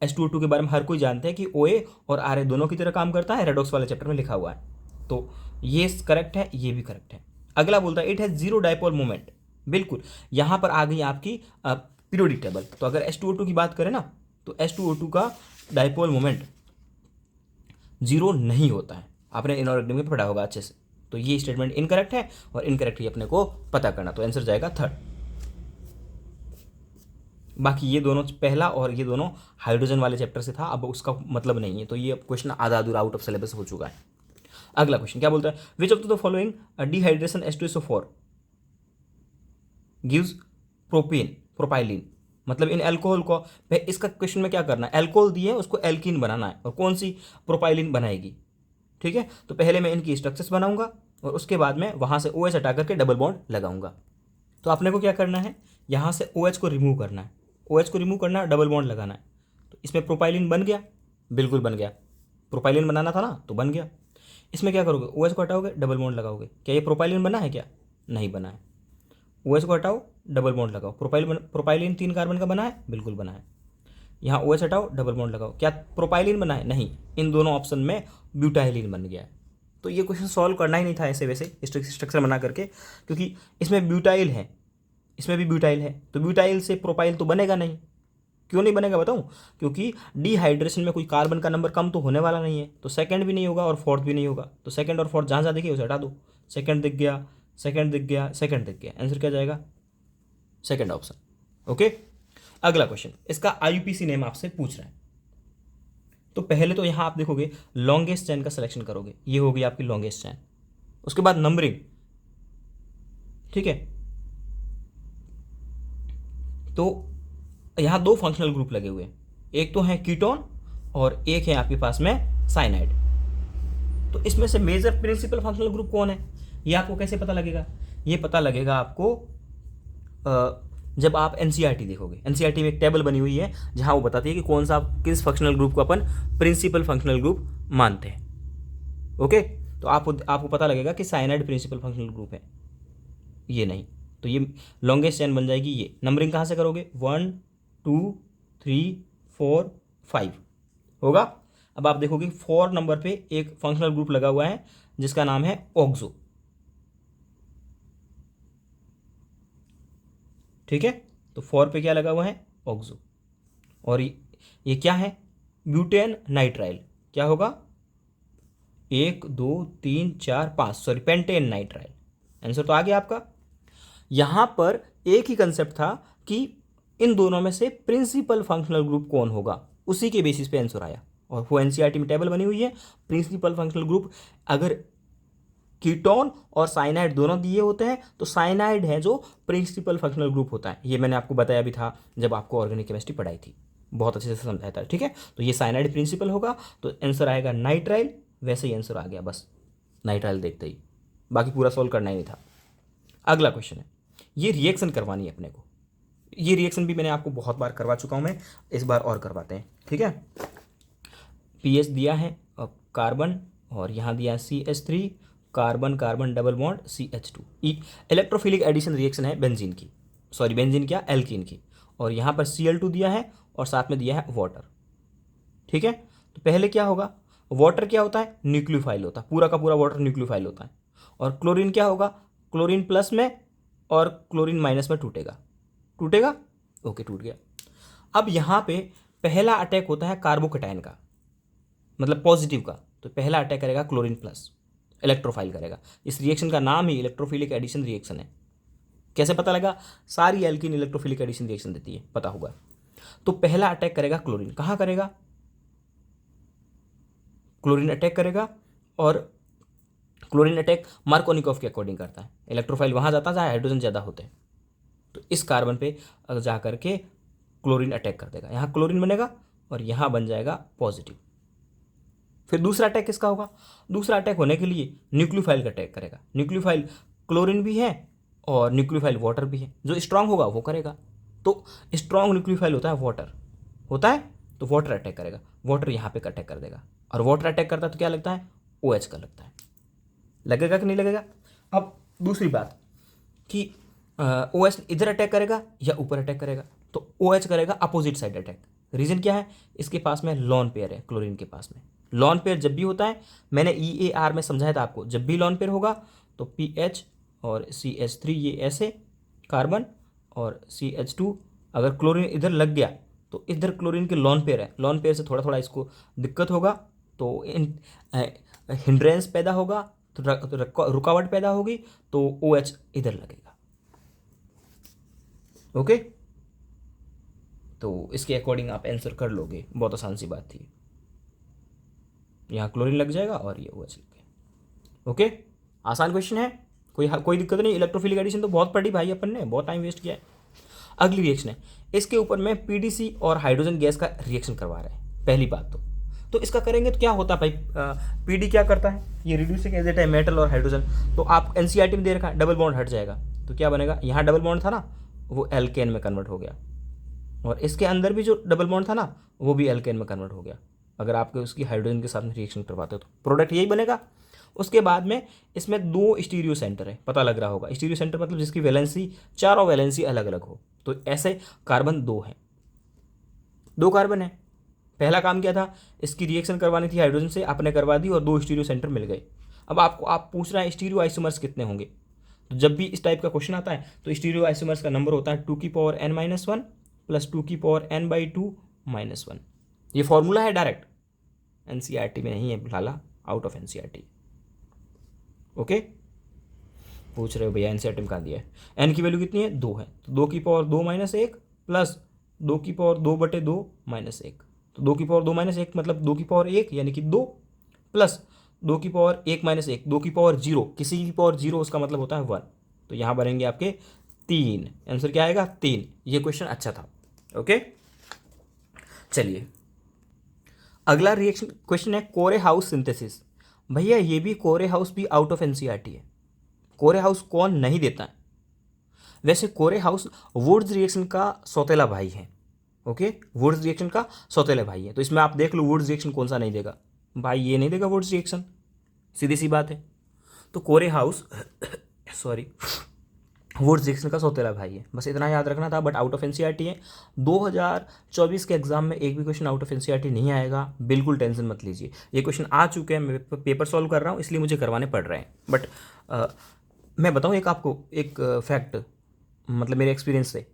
H2O2 के बारे में हर कोई जानते हैं कि OA और RA दोनों की तरह काम करता है, रेडॉक्स वाले चैप्टर में लिखा हुआ है, तो ये करेक्ट है, ये भी करेक्ट है। अगला बोलता है it has zero dipole moment. बिल्कुल, यहाँ पर आ गई आपकी पीरियोडिक टेबल। तो अगर H2O2 की बात करें ना तो H2O2 का डायपोल मोमेंट जीरो नहीं होता है, आपने इनऑर्गेनिक में पढ़ा होगा अच्छे से। तो ये स्टेटमेंट इनकरेक्ट है और इनकरेक्ट ही अपने को पता करना, तो आंसर जाएगा 3rd। बाकी ये दोनों पहला और ये दोनों हाइड्रोजन वाले चैप्टर से था, अब उसका मतलब नहीं है, तो ये क्वेश्चन आधा अधूरा आउट ऑफ सिलेबस हो चुका है। अगला क्वेश्चन क्या बोलता है, which of the following dehydration H2SO4 gives propylene. मतलब इन एल्कोहल को, इसका क्वेश्चन में क्या करना है, एल्कोहल दिए उसको एल्कीन बनाना है और कौन सी प्रोपाइलिन बनाएगी, ठीक है। तो पहले मैं इनकी स्ट्रक्चर्स बनाऊंगा और उसके बाद में वहां से OH हटा करके डबल बॉन्ड लगाऊंगा। तो आपने को क्या करना है, यहाँ से OH को रिमूव करना है, OH को रिमूव करना है, डबल बॉन्ड लगाना है। तो इसमें प्रोपाइलिन बन गया, बिल्कुल बन गया। प्रोपाइलिन बनाना था ना, तो बन गया। इसमें क्या करोगे, OH को हटाओगे, डबल बॉन्ड लगाओगे। क्या ये प्रोपाइलिन बना है क्या? नहीं बना है। OH को हटाओ, डबल बॉन्ड लगाओ। प्रोपाइलिन 3 कार्बन का बना है, बिल्कुल बना है। यहाँ OH हटाओ, डबल बॉन्ड लगाओ। क्या प्रोपाइलिन बना है? नहीं। इन दोनों ऑप्शन में ब्यूटाइलिन बन गया है। तो ये क्वेश्चन सॉल्व करना ही नहीं था ऐसे वैसे स्ट्रक्चर बना करके, क्योंकि इसमें ब्यूटाइल है, इसमें भी ब्यूटाइल है, तो ब्यूटाइल से प्रोपाइल तो बनेगा नहीं। क्यों नहीं बनेगा बताऊं? क्योंकि डिहाइड्रेशन में कोई कार्बन का नंबर कम तो होने वाला नहीं है, तो सेकंड भी नहीं होगा और फोर्थ भी नहीं होगा। तो सेकंड और फोर्थ जहाँ जहाँ दिखे उसे हटा दो। सेकंड दिख गया, सेकंड दिख गया, सेकंड दिख गया, आंसर क्या जाएगा? Second option. ओके, अगला क्वेश्चन, इसका IUPAC नेम आपसे पूछ रहा है। तो पहले तो यहां आप देखोगे लॉन्गेस्ट चैन का सिलेक्शन करोगे, ये होगी आपकी लॉन्गेस्ट चैन। उसके बाद नंबरिंग, ठीक है। तो यहां 2 फंक्शनल ग्रुप लगे हुए हैं, एक तो है कीटोन और एक है आपके पास में साइनाइड। तो इसमें से मेजर प्रिंसिपल फंक्शनल ग्रुप कौन है, ये आपको कैसे पता लगेगा? ये पता लगेगा आपको जब आप NCERT देखोगे। NCERT में एक टेबल बनी हुई है जहां वो बताती है कि कौन सा किस फंक्शनल ग्रुप को अपन प्रिंसिपल फंक्शनल ग्रुप मानते हैं। ओके, तो आपको पता लगेगा कि साइनाइड प्रिंसिपल फंक्शनल ग्रुप है, ये नहीं। तो ये लॉन्गेस्ट चैन बन जाएगी ये। नंबरिंग कहाँ से करोगे? 1 2 3 4 5 होगा। अब आप देखोगे 4 नंबर पे एक फंक्शनल ग्रुप लगा हुआ है जिसका नाम है ऑक्सो, ठीक है। तो 4 पे क्या लगा हुआ है? ऑक्सो। और ये क्या है? Butane nitrile. क्या होगा? 1 2 3 4 5, सॉरी पेंटेन नाइट्राइल। आंसर तो आ गया आपका। यहां पर एक ही कंसेप्ट था कि इन दोनों में से प्रिंसिपल फंक्शनल ग्रुप कौन होगा, उसी के बेसिस पे आंसर आया। और वो NCERT में टेबल बनी हुई है। प्रिंसिपल फंक्शनल ग्रुप अगर कीटोन और साइनाइड दोनों दिए होते हैं तो साइनाइड है जो प्रिंसिपल फंक्शनल ग्रुप होता है। ये मैंने आपको बताया भी था जब आपको ऑर्गेनिक केमिस्ट्री पढ़ाई थी, बहुत अच्छे से समझाया था, ठीक है। तो ये साइनाइड प्रिंसिपल होगा, तो आंसर आएगा नाइट्राइल। वैसे ही आंसर आ गया, बस नाइट्राइल देखते ही, बाकी पूरा सॉल्व करना ही नहीं था। अगला क्वेश्चन है, ये रिएक्शन करवानी है अपने को। ये रिएक्शन भी मैंने आपको बहुत बार करवा चुका हूँ मैं, इस बार और करवाते हैं, ठीक है। पीएच दिया है कार्बन और यहाँ दिया है CH3, carbon carbon double bond CH2। Electrophilic addition reaction है बेंजीन की, सॉरी बेंजीन क्या, एल्कीन की। और यहाँ पर Cl2 दिया है और साथ में दिया है वाटर, ठीक है। तो पहले क्या होगा, वाटर क्या होता है? न्यूक्लियोफाइल होता है, पूरा का पूरा वाटर न्यूक्लियोफाइल होता है। और क्लोरीन क्या होगा? क्लोरीन प्लस में और क्लोरीन माइनस में टूटेगा, टूटेगा, ओके टूट गया। अब यहाँ पे पहला अटैक होता है कार्बोकेटाइन का, मतलब पॉजिटिव का। तो पहला अटैक करेगा क्लोरीन प्लस, इलेक्ट्रोफाइल करेगा। इस रिएक्शन का नाम ही इलेक्ट्रोफिलिक एडिशन रिएक्शन है। कैसे पता लगा? सारी एल्कीन इलेक्ट्रोफिलिक एडिशन रिएक्शन देती है, पता होगा। तो पहला अटैक करेगा क्लोरीन, कहाँ करेगा? क्लोरीन अटैक करेगा। और क्लोरीन अटैक मार्कोनिकॉफ के अकॉर्डिंग करता है, इलेक्ट्रोफाइल वहाँ जाता है जहाँ हाइड्रोजन ज़्यादा होते हैं। तो इस कार्बन पे जा करके क्लोरीन अटैक कर देगा, यहाँ क्लोरीन बनेगा और यहाँ बन जाएगा पॉजिटिव। फिर दूसरा अटैक किसका होगा? दूसरा अटैक होने के लिए न्यूक्लियोफाइल का अटैक करेगा। न्यूक्लियोफाइल क्लोरीन भी है और न्यूक्लियोफाइल वाटर भी है, जो स्ट्रांग होगा वो करेगा। तो स्ट्रांग न्यूक्लियोफाइल होता है वाटर, होता है, तो वाटर अटैक करेगा। वाटर यहाँ पे अटैक कर देगा, और वाटर अटैक करता है तो क्या लगता है? OH का लगता है। लगेगा कि नहीं लगेगा? अब दूसरी बात कि OH इधर अटैक करेगा या ऊपर अटैक करेगा? तो OH करेगा अपोजिट साइड अटैक। रीजन क्या है? इसके पास में लॉन पेयर है, क्लोरीन के पास में। लॉन पेयर जब भी होता है, मैंने EAR में समझाया था आपको, जब भी लॉन पेयर होगा तो PH और CH3 ये ऐसे कार्बन और CH2, अगर क्लोरीन इधर लग गया तो इधर क्लोरीन के लॉन पेयर है, लॉन पेयर से थोड़ा थोड़ा इसको दिक्कत होगा, तो हिंड्रेंस पैदा होगा, तो रुकावट पैदा होगी, तो OH इधर लगेगा। ओके, तो इसके अकॉर्डिंग आप आंसर कर लोगे, बहुत आसान सी बात थी। यहाँ क्लोरीन लग जाएगा और ये OH लग गया। ओके, आसान क्वेश्चन है, कोई दिक्कत नहीं। इलेक्ट्रोफिलिक एडिशन तो बहुत पढ़ी भाई अपन ने, बहुत टाइम वेस्ट किया है। अगली रिएक्शन है, इसके ऊपर में PDC और हाइड्रोजन गैस का रिएक्शन करवा रहे हैं। पहली बात तो इसका करेंगे तो क्या होता है भाई? PD क्या करता है? ये रिड्यूसिंग एजेंट है मेटल और हाइड्रोजन। तो आप NCERT में दे रखा है, डबल बॉन्ड हट जाएगा, तो क्या बनेगा? यहाँ डबल बॉन्ड था ना, वो एल्केन में कन्वर्ट हो गया, और इसके अंदर भी जो डबल बॉन्ड था ना, वो भी एल्केन में कन्वर्ट हो गया। अगर आपके उसकी हाइड्रोजन के साथ में रिएक्शन करवाते हो तो प्रोडक्ट यही बनेगा। उसके बाद में इसमें 2 स्टीरियो सेंटर है, पता लग रहा होगा। स्टीरियो सेंटर मतलब जिसकी वैलेंसी, चारों वैलेंसी अलग अलग हो। तो ऐसे कार्बन 2 है, 2 कार्बन है। पहला काम क्या था, इसकी रिएक्शन करवानी थी हाइड्रोजन से, आपने करवा दी और 2 स्टीरियो सेंटर मिल गए। अब आप पूछ रहे हैं स्टीरियो आइसोमर्स कितने होंगे। तो जब भी इस टाइप का क्वेश्चन आता है तो स्टीरियो आइसोमर्स का नंबर होता है 2n-1 प्लस 2n/2 -1। ये फॉर्मूला है डायरेक्ट, एनसीईआरटी में नहीं है लाला, आउट ऑफ एनसीईआरटी। ओके, पूछ रहे हो भैया एनसीईआरटी में कहाँ दिया है। एन की वैल्यू कितनी है, 2 है, तो 2^2 - 1 प्लस 2^2/2 -1। तो 2^2 - 1 मतलब 2^1 यानी कि 2 प्लस 2^1 - 1 2^0, किसी की पावर 0 उसका मतलब होता है 1। तो यहाँ बनेंगे आपके 3। आंसर क्या आएगा, 3। ये क्वेश्चन अच्छा था। ओके, चलिए अगला रिएक्शन क्वेश्चन है कोरे हाउस सिंथेसिस। भैया ये भी कोरे हाउस भी आउट ऑफ एनसीईआरटी है। कोरे हाउस कौन नहीं देता है, वैसे कोरे हाउस वुड्स रिएक्शन का सौतेला भाई है। ओके, वुड्स रिएक्शन का सौतेला भाई है। तो इसमें आप देख लो वुड्स रिएक्शन कौन सा नहीं देगा, भाई ये नहीं देगा वुड्स रिएक्शन, सीधी सी बात है। तो कोरे हाउस सॉरी वुड्स रिएक्शन का सौतेला भाई है, बस इतना याद रखना था। बट आउट ऑफ एनसीईआरटी है। 2024 के एग्जाम में एक भी क्वेश्चन आउट ऑफ एनसीईआरटी नहीं आएगा, बिल्कुल टेंशन मत लीजिए। ये क्वेश्चन आ चुके हैं, मैं पेपर सॉल्व कर रहा हूँ इसलिए मुझे करवाने पड़ रहे हैं। बट मैं बताऊँ एक आपको एक फैक्ट, मतलब मेरे एक्सपीरियंस से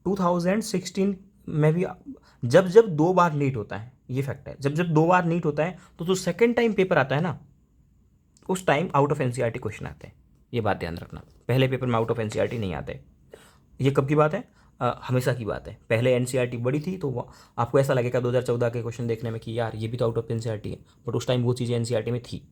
2016 में भी जब जब 2 बार नीट होता है, ये फैक्ट है, जब जब 2 बार नीट होता है तो जो सेकेंड टाइम पेपर आता है ना, उस time out of NCERT question आते हैं। ये बात ध्यान रखना, पहले पेपर में आउट ऑफ एनसीईआरटी नहीं आते। ये कब की बात है, हमेशा की बात है। पहले एनसीईआरटी बड़ी थी तो आपको ऐसा लगेगा 2014 के क्वेश्चन देखने में कि यार ये भी तो आउट ऑफ एनसीईआरटी है, बट उस टाइम वो चीज़ें एनसीईआरटी में थी।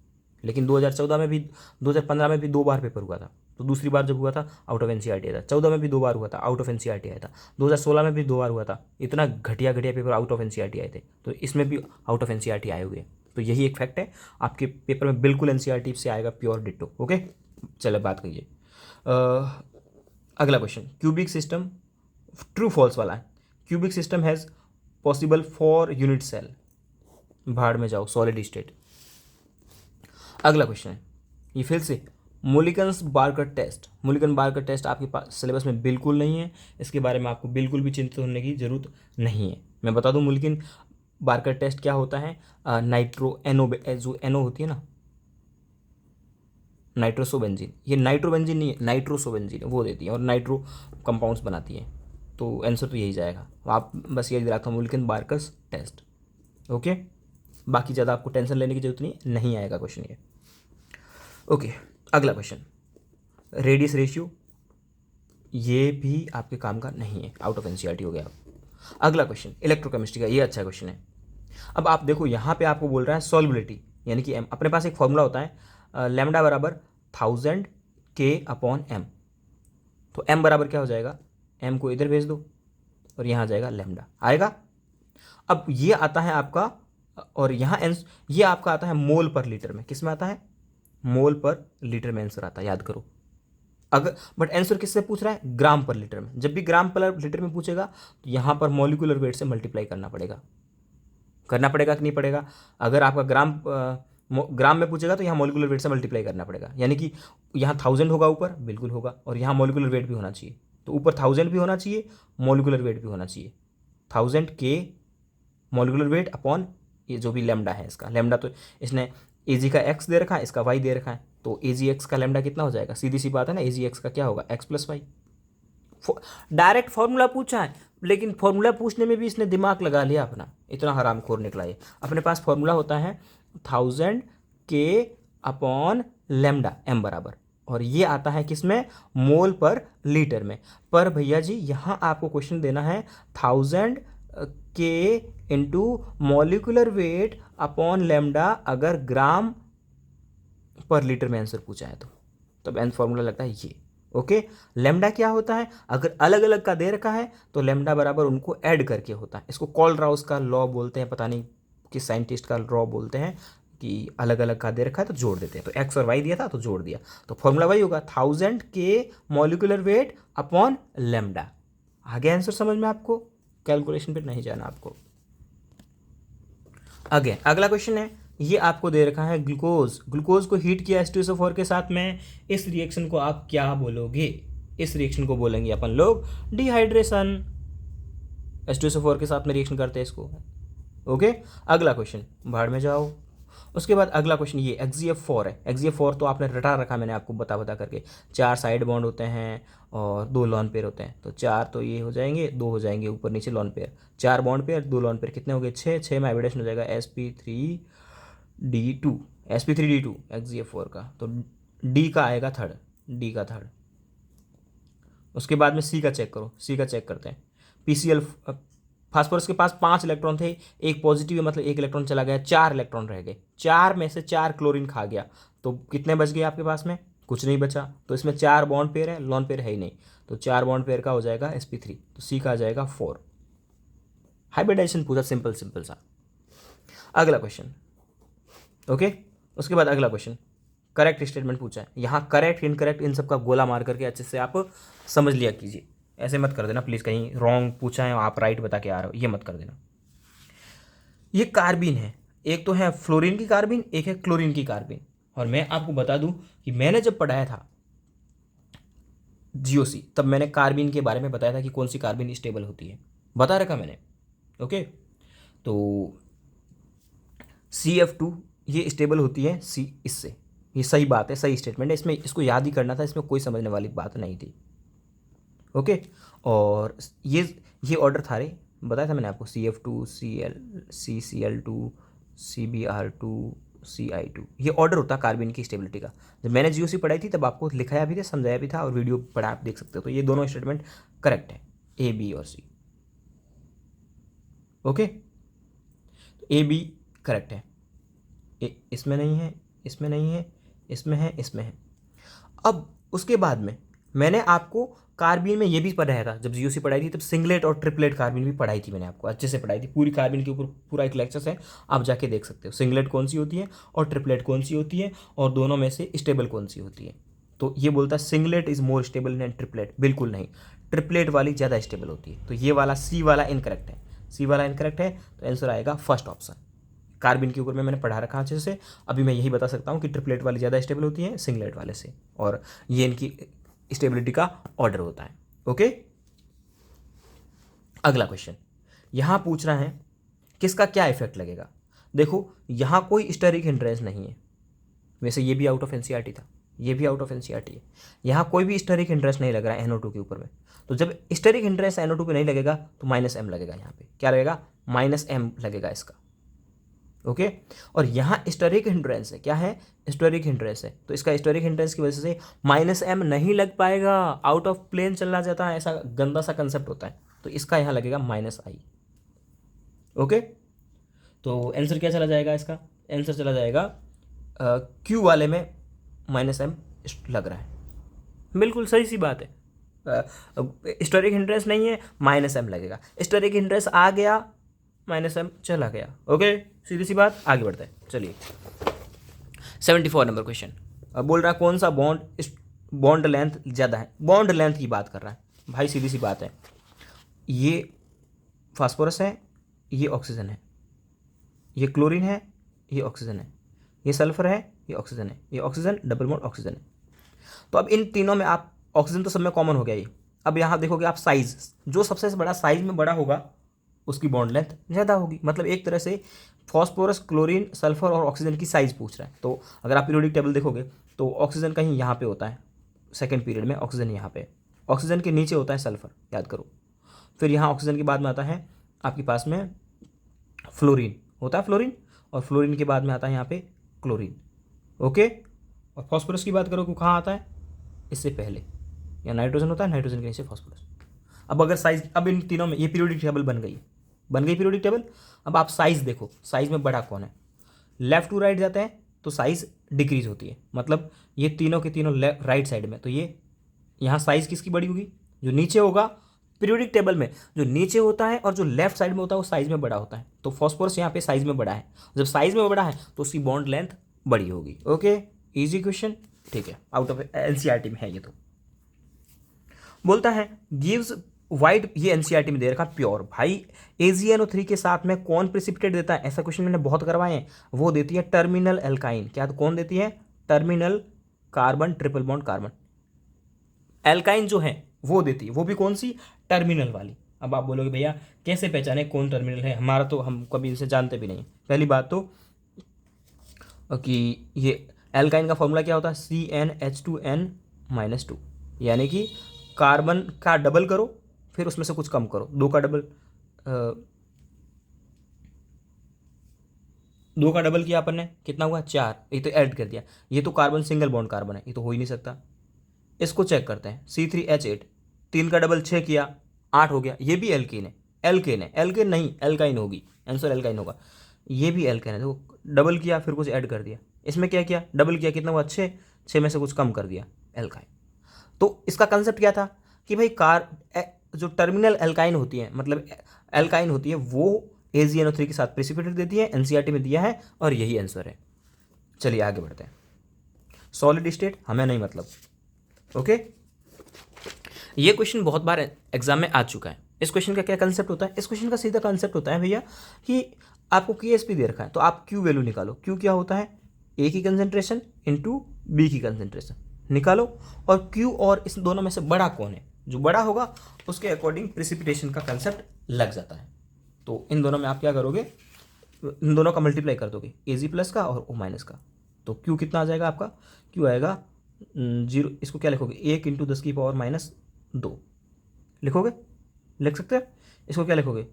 लेकिन 2014 में भी, 2015 में भी 2 बार पेपर हुआ था। तो दूसरी बार जब हुआ था आउट ऑफ एनसीईआरटी आया था। 14 में भी 2 बार हुआ था, आउट ऑफ एनसीईआरटी आया था। 2016 में भी 2 बार हुआ था। इतना घटिया घटिया पेपर आउट ऑफ एनसीईआरटी आए थे, तो इसमें भी आउट ऑफ एनसीईआरटी आए हुए हैं। तो यही एक फैक्ट है, आपके पेपर में बिल्कुल एनसीईआरटी से आएगा प्योर डिट्टो। ओके, चलो बात करिए। अगला question, cubic system true false वाला है। Cubic system has possible 4 unit cell. भाड़ में जाओ, सॉलिड स्टेट। अगला क्वेश्चन है ये फिर से Mullikens Barker test. Mulliken Barker test आपके पास सिलेबस में बिल्कुल नहीं है, इसके बारे में आपको बिल्कुल भी चिंतित होने की ज़रूरत नहीं है। मैं बता दूं मुलिकन बार्कर टेस्ट क्या होता है। नाइट्रो एनो, जो एनो होती है ना, नाइट्रोसोबेंजीन, ये नाइट्रोबेंजीन नहीं है, नाइट्रोसोबेंजीन वो देती है और नाइट्रो कंपाउंड्स बनाती है। तो आंसर तो यही जाएगा। आप बस ये रखा मुलिकन बार्कर्स टेस्ट। ओके, बाकी ज़्यादा आपको टेंशन लेने की जरूरत नहीं आएगा क्वेश्चन ये। ओके, अगला क्वेश्चन, रेडियस रेशियो, ये भी आपके काम का नहीं है, आउट ऑफ एनसीईआरटी हो गया। अगला क्वेश्चन इलेक्ट्रोकेमिस्ट्री का, ये अच्छा क्वेश्चन है। अब आप देखो यहाँ पे आपको बोल रहा है सॉल्युबिलिटी, यानी कि अपने पास एक फॉर्मूला होता है लैम्डा बराबर 1000 K/m। तो m बराबर क्या हो जाएगा, m को इधर भेज दो और यहाँ आ जाएगा लैम्डा आएगा। अब ये आता है आपका, और यहाँ ये आपका आता है मोल पर लीटर में। किस में आता है, मोल पर लीटर में आंसर आता है, याद करो। अगर बट आंसर किससे पूछ रहा है, ग्राम पर लीटर में। जब भी ग्राम पर लीटर में पूछेगा तो यहाँ पर मॉलिक्यूलर वेट से मल्टीप्लाई करना पड़ेगा कि नहीं पड़ेगा। अगर आपका ग्राम में पूछेगा तो यहाँ मॉलिक्यूलर वेट से मल्टीप्लाई करना पड़ेगा, यानी कि यहाँ 1000 होगा ऊपर, बिल्कुल होगा, और यहाँ मॉलिक्यूलर वेट भी होना चाहिए। तो ऊपर 1000 भी होना चाहिए, मॉलिक्यूलर वेट भी होना चाहिए। 1000 K मॉलिक्यूलर वेट अपॉन ये जो भी लैम्डा है, इसका लैम्डा तो इसने एजी का एक्स दे रखा है, इसका वाई दे रखा है, तो एजी एक्स का लैम्डा कितना हो जाएगा, सीधी सी बात है ना, एजी एक्स का क्या होगा, X plus Y. Direct formula पूछा है, लेकिन फॉर्मूला पूछने में भी इसने दिमाग लगा लिया अपना, इतना हरामखोर निकला ये। अपने पास फॉर्मूला होता है 1000 K अपॉन लैम्डा m बराबर, और ये आता है किसमें, मोल पर लीटर में। पर भैया जी यहाँ आपको क्वेश्चन देना है 1000 K into molecular weight upon lambda, अगर ग्राम पर लीटर में आंसर पूछा है तो तब एन फॉर्मूला लगता है ये। ओके, लैम्डा क्या होता है, अगर अलग अलग का दे रखा है तो लैम्डा बराबर उनको ऐड करके होता है। इसको कॉलराउस का लॉ बोलते हैं, पता नहीं किस साइंटिस्ट का लॉ बोलते हैं, कि अलग अलग का दे रखा है तो जोड़ देते हैं। तो एक्स और वाई दिया था तो जोड़ दिया, तो फॉर्मूला वही होगा 1000 K molecular weight upon lambda. आगे आंसर समझ में आपको, कैलकुलेशन पे नहीं जाना आपको। अगेन अगला क्वेश्चन है, ये आपको दे रखा है ग्लूकोज, ग्लूकोज को हीट किया H2SO4 के साथ में, इस रिएक्शन को आप क्या बोलोगे? इस रिएक्शन को बोलेंगे अपन लोग डिहाइड्रेशन। H2SO4 के साथ में रिएक्शन करते हैं इसको। ओके, अगला क्वेश्चन, भाड़ में जाओ। उसके बाद अगला क्वेश्चन ये XgF4 है। XgF4 तो आपने रटा रखा, मैंने आपको बता करके, 4 साइड बॉन्ड होते हैं और 2 लॉन पेयर होते हैं, तो 4 तो ये हो जाएंगे, 2 हो जाएंगे ऊपर नीचे lone pair, 4 bond pair 2 lone pair, कितने हो गए? 6 में हाइब्रिडेशन हो जाएगा sp3d2 XgF4 का, तो डी का आएगा थर्ड, डी का थर्ड। उसके बाद में सी का चेक करो, सी का चेक करते हैं। PCl फास्फोरस के पास 5 इलेक्ट्रॉन थे, एक पॉजिटिव है मतलब 1 इलेक्ट्रॉन चला गया, 4 इलेक्ट्रॉन रह गए, 4 में से 4 क्लोरीन खा गया, तो कितने बच गए आपके पास में? कुछ नहीं बचा। तो इसमें 4 बॉन्ड पेयर है, लॉन पेयर है ही नहीं, तो 4 बॉन्ड पेयर का हो जाएगा sp3, तो सी का आ जाएगा 4। हाइब्रिडाइजेशन पूछा, सिंपल सिंपल सा। अगला क्वेश्चन, ओके। उसके बाद अगला क्वेश्चन करेक्ट स्टेटमेंट पूछा है, यहाँ करेक्ट इनकरेक्ट इन सब का गोला मार करके अच्छे से आप समझ लिया कीजिए, ऐसे मत कर देना प्लीज़, कहीं रॉन्ग पूछा है आप राइट बता के आ रहे हो, ये मत कर देना। ये कार्बिन है, एक तो है फ्लोरीन की कार्बिन, एक है क्लोरीन की कार्बिन। और मैं आपको बता दूं कि मैंने जब पढ़ाया था GOC, तब मैंने कार्बिन के बारे में बताया था कि कौन सी कार्बिन स्टेबल होती है, बता रखा मैंने। ओके, तो CF2 ये स्टेबल होती है सी इससे, ये सही बात है, सही स्टेटमेंट है, इसमें इसको याद ही करना था, इसमें कोई समझने वाली बात नहीं थी। ओके, और ये ऑर्डर था रे, बताया था मैंने आपको, CF2 CCl2 CBr2 CI2, ये ऑर्डर होता है कार्बिन की स्टेबिलिटी का। जब मैंने GOC पढ़ाई थी तब आपको लिखाया भी था, समझाया भी था, और वीडियो पढ़ा आप देख सकते हो। तो ये दोनों स्टेटमेंट करेक्ट है, A B और C। ओके, तो A B करेक्ट है, इसमें नहीं है, इसमें नहीं है, इसमें है, इसमें है। अब उसके बाद में मैंने आपको कार्बिन में ये भी पढ़ाया था, जब GOC पढ़ाई थी तब सिंगलेट और ट्रिपलेट कार्बिन भी पढ़ाई थी मैंने आपको, अच्छे से पढ़ाई थी, पूरी कार्बिन के ऊपर पूरा एक लेक्चर है, आप जाके देख सकते हो सिंगलेट कौन सी होती है और ट्रिपलेट कौन सी होती है, और दोनों में से स्टेबल कौन सी होती है। तो ये बोलता है singlet is more stable then triplet, बिल्कुल नहीं, ट्रिपलेट वाली ज़्यादा स्टेबल होती है। तो ये वाला C वाला इनकरेक्ट है, C वाला इनकरेक्ट है, तो आंसर आएगा फर्स्ट ऑप्शन। कार्बिन के ऊपर में मैंने पढ़ा रखा अच्छे से, अभी मैं यही बता सकता हूँ कि ट्रिपलेट वाली ज़्यादा स्टेबल होती है सिंगलेट वाले से, और ये इनकी स्टेबिलिटी का ऑर्डर होता है। ओके, अगला क्वेश्चन यहां पूछ रहा है किसका क्या इफेक्ट लगेगा। देखो यहां कोई स्टेरिक हिंड्रेंस नहीं है, वैसे ये भी आउट ऑफ NCERT था, ये भी आउट ऑफ NCERT है, यहां कोई भी स्टेरिक हिंड्रेंस नहीं लग रहा है NO2 के ऊपर में। तो जब स्टेरिक हिंड्रेंस NO2 पे नहीं लगेगा तो -M लगेगा, यहाँ पे क्या लगेगा? -M लगेगा इसका। ओके, और यहाँ स्टेरिक हिंड्रेंस है, क्या है? स्टेरिक हिंड्रेंस है, तो इसका स्टेरिक हिंड्रेंस की वजह से -M नहीं लग पाएगा, आउट ऑफ प्लेन चला जाता है, ऐसा गंदा सा कंसेप्ट होता है, तो इसका यहाँ लगेगा -I। ओके, तो आंसर क्या चला जाएगा इसका? आंसर चला जाएगा Q वाले में -M लग रहा है, बिल्कुल सही सी बात है। स्टेरिक हिंड्रेंस नहीं है, -M लगेगा, स्टेरिक हिंड्रेंस आ गया, -M चला गया। ओके, सीधी सी बात, आगे बढ़ते हैं। चलिए 74 नंबर क्वेश्चन, अब बोल रहा है कौन सा बॉन्ड लेंथ ज़्यादा है, बॉन्ड लेंथ की बात कर रहा है भाई, सीधी सी बात है, ये फास्फोरस है, ये ऑक्सीजन है, ये क्लोरीन है, ये ऑक्सीजन है, ये सल्फर है, ये ऑक्सीजन है, ये ऑक्सीजन डबल बॉन्ड ऑक्सीजन है। तो अब इन तीनों में आप, ऑक्सीजन तो सब में कॉमन हो गया ये, अब यहाँ देखोगे आप साइज, जो सबसे बड़ा साइज में बड़ा होगा उसकी बॉन्ड लेंथ ज़्यादा होगी। मतलब एक तरह से फॉस्फोरस, क्लोरीन, सल्फर और ऑक्सीजन की साइज़ पूछ रहा है। तो अगर आप पीरियोडिक टेबल देखोगे तो ऑक्सीजन कहीं यहाँ पे होता है, सेकंड पीरियड में ऑक्सीजन यहाँ पे, ऑक्सीजन के नीचे होता है सल्फर, याद करो। फिर यहाँ ऑक्सीजन के बाद में आता है आपके पास में फ्लोरीन, होता है फ्लोरीन, और फ्लोरीन के बाद में आता है यहाँ पे क्लोरीन। ओके, और फॉस्फोरस की बात करो कि कहाँ आता है, इससे पहले या नाइट्रोजन होता है, नाइट्रोजन के नीचे फॉस्फोरस। अब अगर साइज, अब इन तीनों में ये पीरियोडिक टेबल बन गई पीरियोडिक टेबल। अब आप साइज देखो, साइज में बड़ा कौन है, लेफ्ट टू राइट जाते हैं तो साइज डिक्रीज होती है, मतलब ये तीनों के तीनों राइट साइड में, तो ये यहाँ साइज किसकी बड़ी होगी, जो नीचे होगा पीरियोडिक टेबल में, जो नीचे होता है और जो लेफ्ट साइड में होता है वो साइज में बड़ा होता है। तो फॉस्फोरस यहाँ पे साइज में बड़ा है, जब साइज में बड़ा है तो उसकी बॉन्ड लेंथ बड़ी होगी। ओके, इजी क्वेश्चन, ठीक है, आउट ऑफ NCERT में है ये। तो बोलता है गिव्स वाइट ये एनसीईआरटी में दे रखा प्योर। भाई AgNO3 के साथ में कौन प्रिसिपिटेट देता है, ऐसा क्वेश्चन मैंने बहुत करवाए हैं, वो देती है टर्मिनल एल्काइन। क्या, तो कौन देती है, terminal carbon triple bond carbon. Alkyne जो है वो देती है, वो भी कौन सी, टर्मिनल वाली। अब आप बोलोगे भैया कैसे पहचाने कौन टर्मिनल है, हमारा तो हम कभी इनसे जानते भी नहीं। पहली बात तो कि ये एल्काइन का फॉर्मूला क्या होता है, CnH2n-2, यानी कि कार्बन का डबल करो फिर उसमें से कुछ कम करो, दो का डबल किया अपन ने, कितना हुआ 4, ये तो ऐड कर दिया। ये तो कार्बन सिंगल बॉन्ड कार्बन है, ये तो हो ही नहीं सकता। इसको चेक करते हैं, C3H8, 3 का डबल 6 किया 8 हो गया, ये भी एल्केन है, एल्केन नहीं एल्काइन होगी, आंसर एल्काइन होगा। ये भी एल्केन है, देखो डबल किया फिर कुछ ऐड कर दिया, इसमें क्या किया, डबल किया कितना हुआ 6, 6 में से कुछ कम कर दिया, एल्काइन। तो इसका कंसेप्ट क्या था कि भाई जो टर्मिनल एल्काइन होती है, मतलब एल्काइन होती है, वो AgNO3 के साथ प्रेसिपिटेट देती है, एनसीईआरटी में दिया है और यही आंसर है। चलिए आगे बढ़ते हैं। सॉलिड स्टेट हमें नहीं मतलब, ओके। ये क्वेश्चन बहुत बार एग्जाम में आ चुका है। इस क्वेश्चन का क्या कंसेप्ट होता है, इस क्वेश्चन का सीधा कंसेप्ट होता है भैया कि आपको KSP दे रखा है, तो आप Q वैल्यू निकालो। Q क्या होता है, A की कंसेंट्रेशन इंटू B की कंसेंट्रेशन निकालो, और Q और इस दोनों में से बड़ा कौन है, जो बड़ा होगा उसके अकॉर्डिंग प्रिसिपिटेशन का कंसेप्ट लग जाता है। तो इन दोनों में आप क्या करोगे, इन दोनों का मल्टीप्लाई कर दोगे, Ag प्लस का और O माइनस का, तो Q कितना आ जाएगा आपका, Q आएगा 0, इसको क्या लिखोगे, 1 इंटू 10⁻², लिखोगे, लिख सकते हैं। इसको क्या लिखोगे,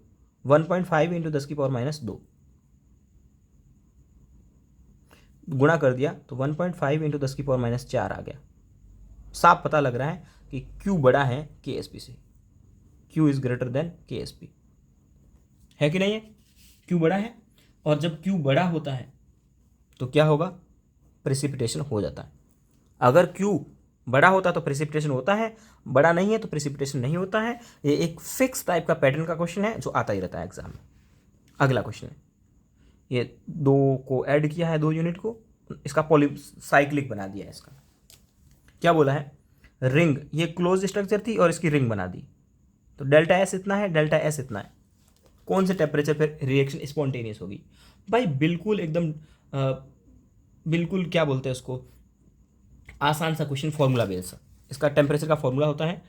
1.5 इंटू 10⁻², गुणा कर दिया तो 1.5 इंटू 10⁻4 आ गया। साफ पता लग रहा है कि Q बड़ा है KSP से, Q is greater than KSP, है कि नहीं है, Q बड़ा है। और जब Q बड़ा होता है तो क्या होगा, प्रेसिपिटेशन हो जाता है। अगर Q बड़ा होता तो प्रेसिपिटेशन होता है, बड़ा नहीं है तो प्रेसिपिटेशन नहीं होता है। ये एक फिक्स टाइप का पैटर्न का क्वेश्चन है जो आता ही रहता है एग्जाम में। अगला क्वेश्चन है, ये 2 को ऐड किया है, 2 यूनिट को, इसका पॉलीसाइक्लिक बना दिया है। इसका क्या बोला है, रिंग, ये क्लोज स्ट्रक्चर थी और इसकी रिंग बना दी, तो डेल्टा S इतना है, डेल्टा S इतना है, कौन से टेम्परेचर पर रिएक्शन स्पॉन्टेनियस होगी। भाई बिल्कुल एकदम बिल्कुल क्या बोलते हैं उसको, आसान सा क्वेश्चन, फॉर्मूला बेस्ड। इसका टेम्परेचर का फॉर्मूला होता है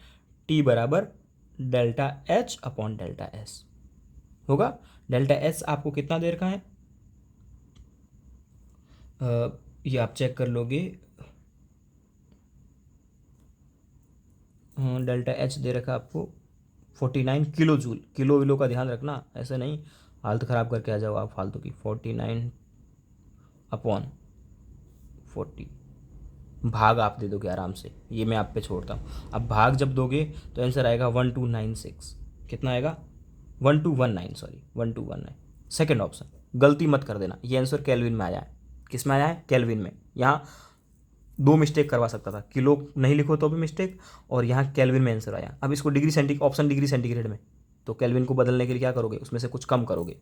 T बराबर delta H upon delta S होगा। डेल्टा S आपको कितना देर का है, ये आप चेक कर लोगे, डेल्टा H दे रखा आपको 49 किलो जूल, किलो विलो का ध्यान रखना, ऐसे नहीं हालत ख़राब करके आ जाओ आप फालतू की। 49 अपॉन 40, भाग आप दे दोगे आराम से, ये मैं आप पे छोड़ता हूँ। अब भाग जब दोगे तो आंसर आएगा 1296, कितना आएगा 1219, सॉरी 1219, सेकेंड ऑप्शन। गलती मत कर देना, ये आंसर केल्विन में आया है, किस में आया है, केल्विन में। यहाँ 2 मिस्टेक करवा सकता था, किलो नहीं लिखो तो भी मिस्टेक, और यहाँ केल्विन में आंसर आया। अब इसको degree centigrade, option degree centigrade में, तो केल्विन को बदलने के लिए क्या करोगे, उसमें से कुछ कम करोगे,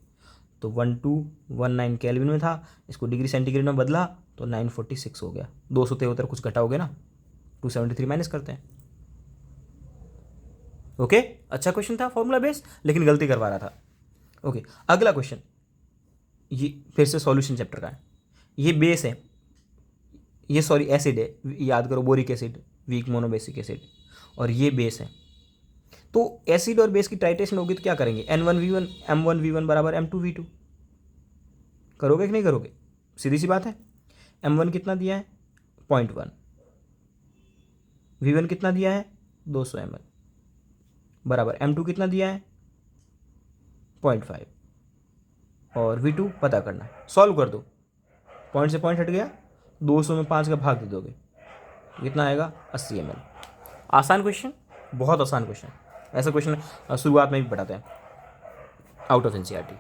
तो 1219 केल्विन में था, इसको डिग्री सेंटीग्रेड में बदला तो 946 हो गया। 273 कुछ घटाओगे ना, 273 माइनस करते हैं। ओके, अच्छा क्वेश्चन था फॉर्मूला बेस, लेकिन गलती करवा रहा था। ओके, अगला क्वेश्चन, ये फिर से सॉल्यूशन चैप्टर का है। ये बेस है, ये सॉरी एसिड है, याद करो, boric acid, weak monobasic acid, और ये बेस है। तो एसिड और बेस की टाइट्रेशन होगी तो क्या करेंगे, N1V1 M1V1 बराबर M2V2, करोगे कि नहीं करोगे, सीधी सी बात है। M1 कितना दिया है 0.1, V1 कितना दिया है 200 ml, बराबर M2 कितना दिया है 0.5, और V2 पता करना है। सॉल्व कर दो, पॉइंट से पॉइंट हट गया, 200 में 5 का भाग दे दोगे, कितना आएगा 80 ml। आसान क्वेश्चन, बहुत आसान क्वेश्चन, ऐसा क्वेश्चन शुरुआत में भी पढ़ाते हैं आउट ऑफ एनसीईआरटी।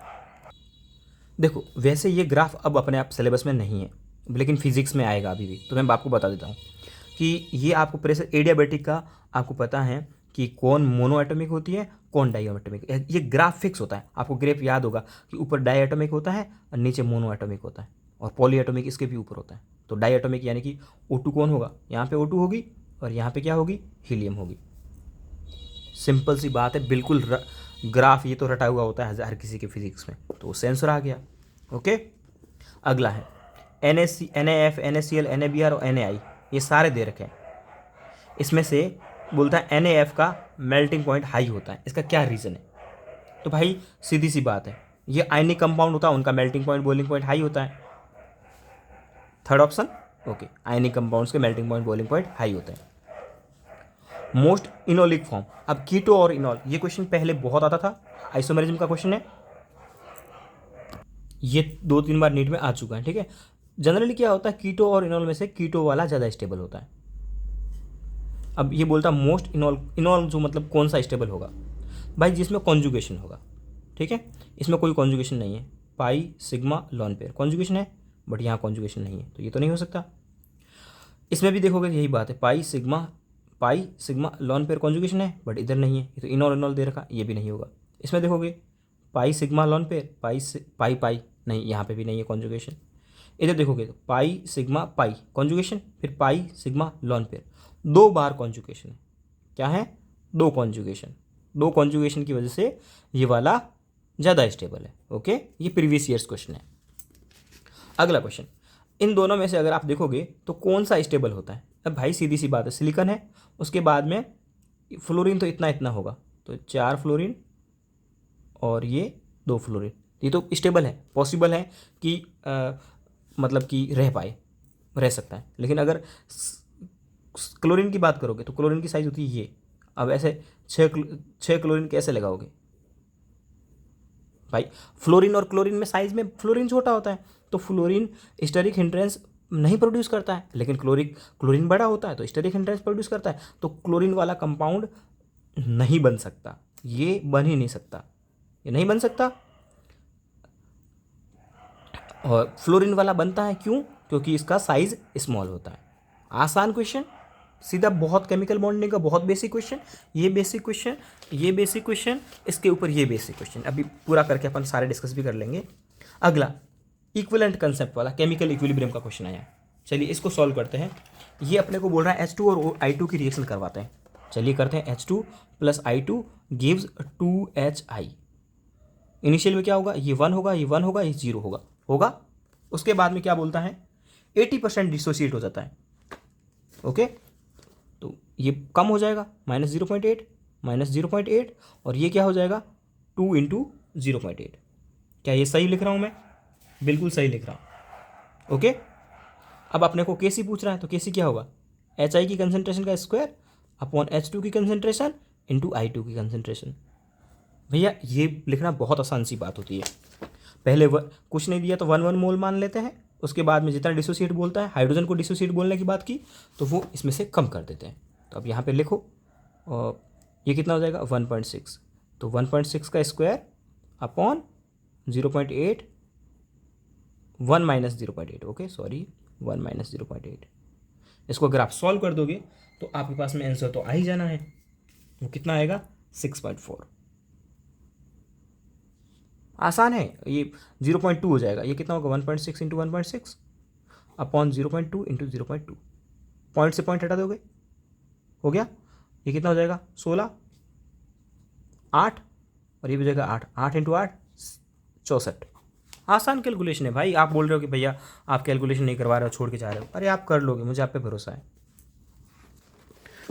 देखो वैसे ये ग्राफ अब अपने आप सिलेबस में नहीं है, लेकिन फिजिक्स में आएगा अभी भी, तो मैं आपको बता देता हूँ कि ये आपको प्रेशर एडियाबैटिक का आपको पता है कि कौन मोनो एटॉमिक होती है, कौन डाई एटॉमिक। ये ग्राफ फिक्स होता है, आपको ग्राफ याद होगा कि ऊपर डाई एटॉमिक होता है और नीचे मोनो एटॉमिक होता है, और पॉली एटॉमिक इसके भी ऊपर होता है। तो डाई एटॉमिक यानी कि O2 कौन होगा, यहाँ पे O2 होगी और यहाँ पे क्या होगी, हीलियम होगी। सिंपल सी बात है, बिल्कुल ग्राफ ये तो रटा हुआ होता है हर किसी के फिजिक्स में, तो सेंसर आ गया। ओके, अगला है NaC, NaF, NaCl, NaBr और NaI, ये सारे दे रखे हैं। इसमें से बोलता है NaF का मेल्टिंग पॉइंट हाई होता है, इसका क्या रीज़न है? तो भाई सीधी सी बात है, ये आयनिक कंपाउंड होता है, उनका melting point boiling point high होता है। Third option, okay, ionic compounds के melting point boiling point high होते हैं। मोस्ट इनोलिक फॉर्म, अब कीटो और इनोल, ये क्वेश्चन पहले बहुत आता था, आइसोमेरिज्म का क्वेश्चन है, ये 2-3 बार नीट में आ चुका है। ठीक है, जनरली क्या होता है, कीटो और इनोल में से कीटो वाला ज़्यादा स्टेबल होता है। अब ये बोलता है मोस्ट इनोल, इनोल जो मतलब कौन सा स्टेबल होगा भाई, जिसमें कॉन्जुगेशन होगा। ठीक है, इसमें कोई कॉन्जुगेशन नहीं है, pi sigma lone pair conjugation है, बट यहाँ कॉन्जुगेशन नहीं है, तो ये तो नहीं हो सकता। इसमें भी देखोगे यही बात है, pi sigma lone pair conjugation है, बट इधर नहीं है, ये तो इनोल इनोल दे रखा, ये भी नहीं होगा। इसमें देखोगे पाई सिग्मा लॉन पेयर, पाई पाई नहीं, यहाँ पे भी नहीं है कॉन्जुगेशन। इधर देखोगे तो पाई सिग्मा पाई कॉन्जुगेशन, फिर पाई सिग्मा लॉन पेयर, 2 बार कॉन्जुगेशन है। क्या है? 2 कॉन्जुगेशन, 2 कॉन्जुगेशन की वजह से ये वाला ज़्यादा स्टेबल है। ओके, ये प्रीवियस ईयर्स क्वेश्चन है। अगला क्वेश्चन, इन दोनों में से अगर आप देखोगे तो कौन सा स्टेबल होता है? अब भाई सीधी सी बात है, सिलिकॉन है, उसके बाद में फ्लोरीन तो इतना इतना होगा, तो 4 फ्लोरीन और ये 2 फ्लोरीन, ये तो स्टेबल है, पॉसिबल है कि मतलब कि रह सकता है। लेकिन अगर क्लोरीन की बात करोगे तो क्लोरीन की साइज होती है ये, अब ऐसे 6 क्लोरीन कैसे लगाओगे भाई? फ्लोरीन और क्लोरीन में साइज में फ्लोरीन छोटा होता है, तो फ्लोरीन स्टेरिक हिंड्रेंस नहीं प्रोड्यूस करता है, लेकिन क्लोरीन बड़ा होता है तो स्टेरिक हिंड्रेंस प्रोड्यूस करता है, तो क्लोरीन वाला कंपाउंड नहीं बन सकता, ये बन ही नहीं सकता, ये नहीं बन सकता। और फ्लोरीन वाला बनता है, क्यों? क्योंकि इसका साइज स्मॉल होता है। आसान क्वेश्चन, सीधा, बहुत केमिकल बॉन्डिंग का बहुत बेसिक क्वेश्चन, ये बेसिक क्वेश्चन, ये बेसिक क्वेश्चन, इसके ऊपर ये बेसिक क्वेश्चन, अभी पूरा करके अपन सारे डिस्कस भी कर लेंगे। अगला इक्विवेलेंट कंसेप्ट वाला केमिकल इक्विलिब्रियम का क्वेश्चन आया, चलिए इसको सॉल्व करते हैं। ये अपने को बोल रहा है H2 और I2 की रिएक्शन करवाते हैं, चलिए करते हैं। H2 + I2 gives 2HI। Initial में क्या होगा? ये 1 होगा, ये 1 होगा, ये 0 होगा। उसके बाद में क्या बोलता है? 80% डिसोसिएट हो जाता है। ओके, तो ये कम हो जाएगा, -0.8 और ये क्या हो जाएगा? 2 × 0.8। क्या ये सही लिख रहा हूँ मैं? बिल्कुल सही लिख रहा हूँ। ओके, अब अपने को केसी पूछ रहा है, तो केसी क्या होगा? HI की कंसंट्रेशन का स्क्वायर अपॉन H2 की कंसंट्रेशन इंटू I2 की कंसंट्रेशन। भैया ये लिखना बहुत आसान सी बात होती है। पहले कुछ नहीं दिया तो 1 मोल मान लेते हैं, उसके बाद में जितना डिसोसिएट बोलता है, हाइड्रोजन को डिसोसिएट बोलने की बात की तो वो इसमें से कम कर देते हैं। तो अब यहाँ पे लिखो, और ये कितना हो जाएगा? 1.6, तो 1.6 का स्क्वायर अपॉन 0.8, 1 - 0.8, ओके सॉरी 1 - 0.8। इसको अगर आप सॉल्व कर दोगे तो आपके पास में आंसर तो आ ही जाना है, वो कितना आएगा? 6.4। आसान है ये, 0.2 हो जाएगा, ये कितना होगा? 1.6 × 1.6 अपॉन 0.2 × 0.2, पॉइंट से पॉइंट हटा दोगे, हो गया। ये कितना हो जाएगा? 16, 8 और ये भी हो जाएगा 8, 8 × 8 64। आसान कैलकुलेशन है भाई। आप बोल रहे हो कि भैया आप कैलकुलेशन नहीं करवा रहे हो, छोड़ के जा रहे हो, अरे आप कर लोगे, मुझे आप पे भरोसा है।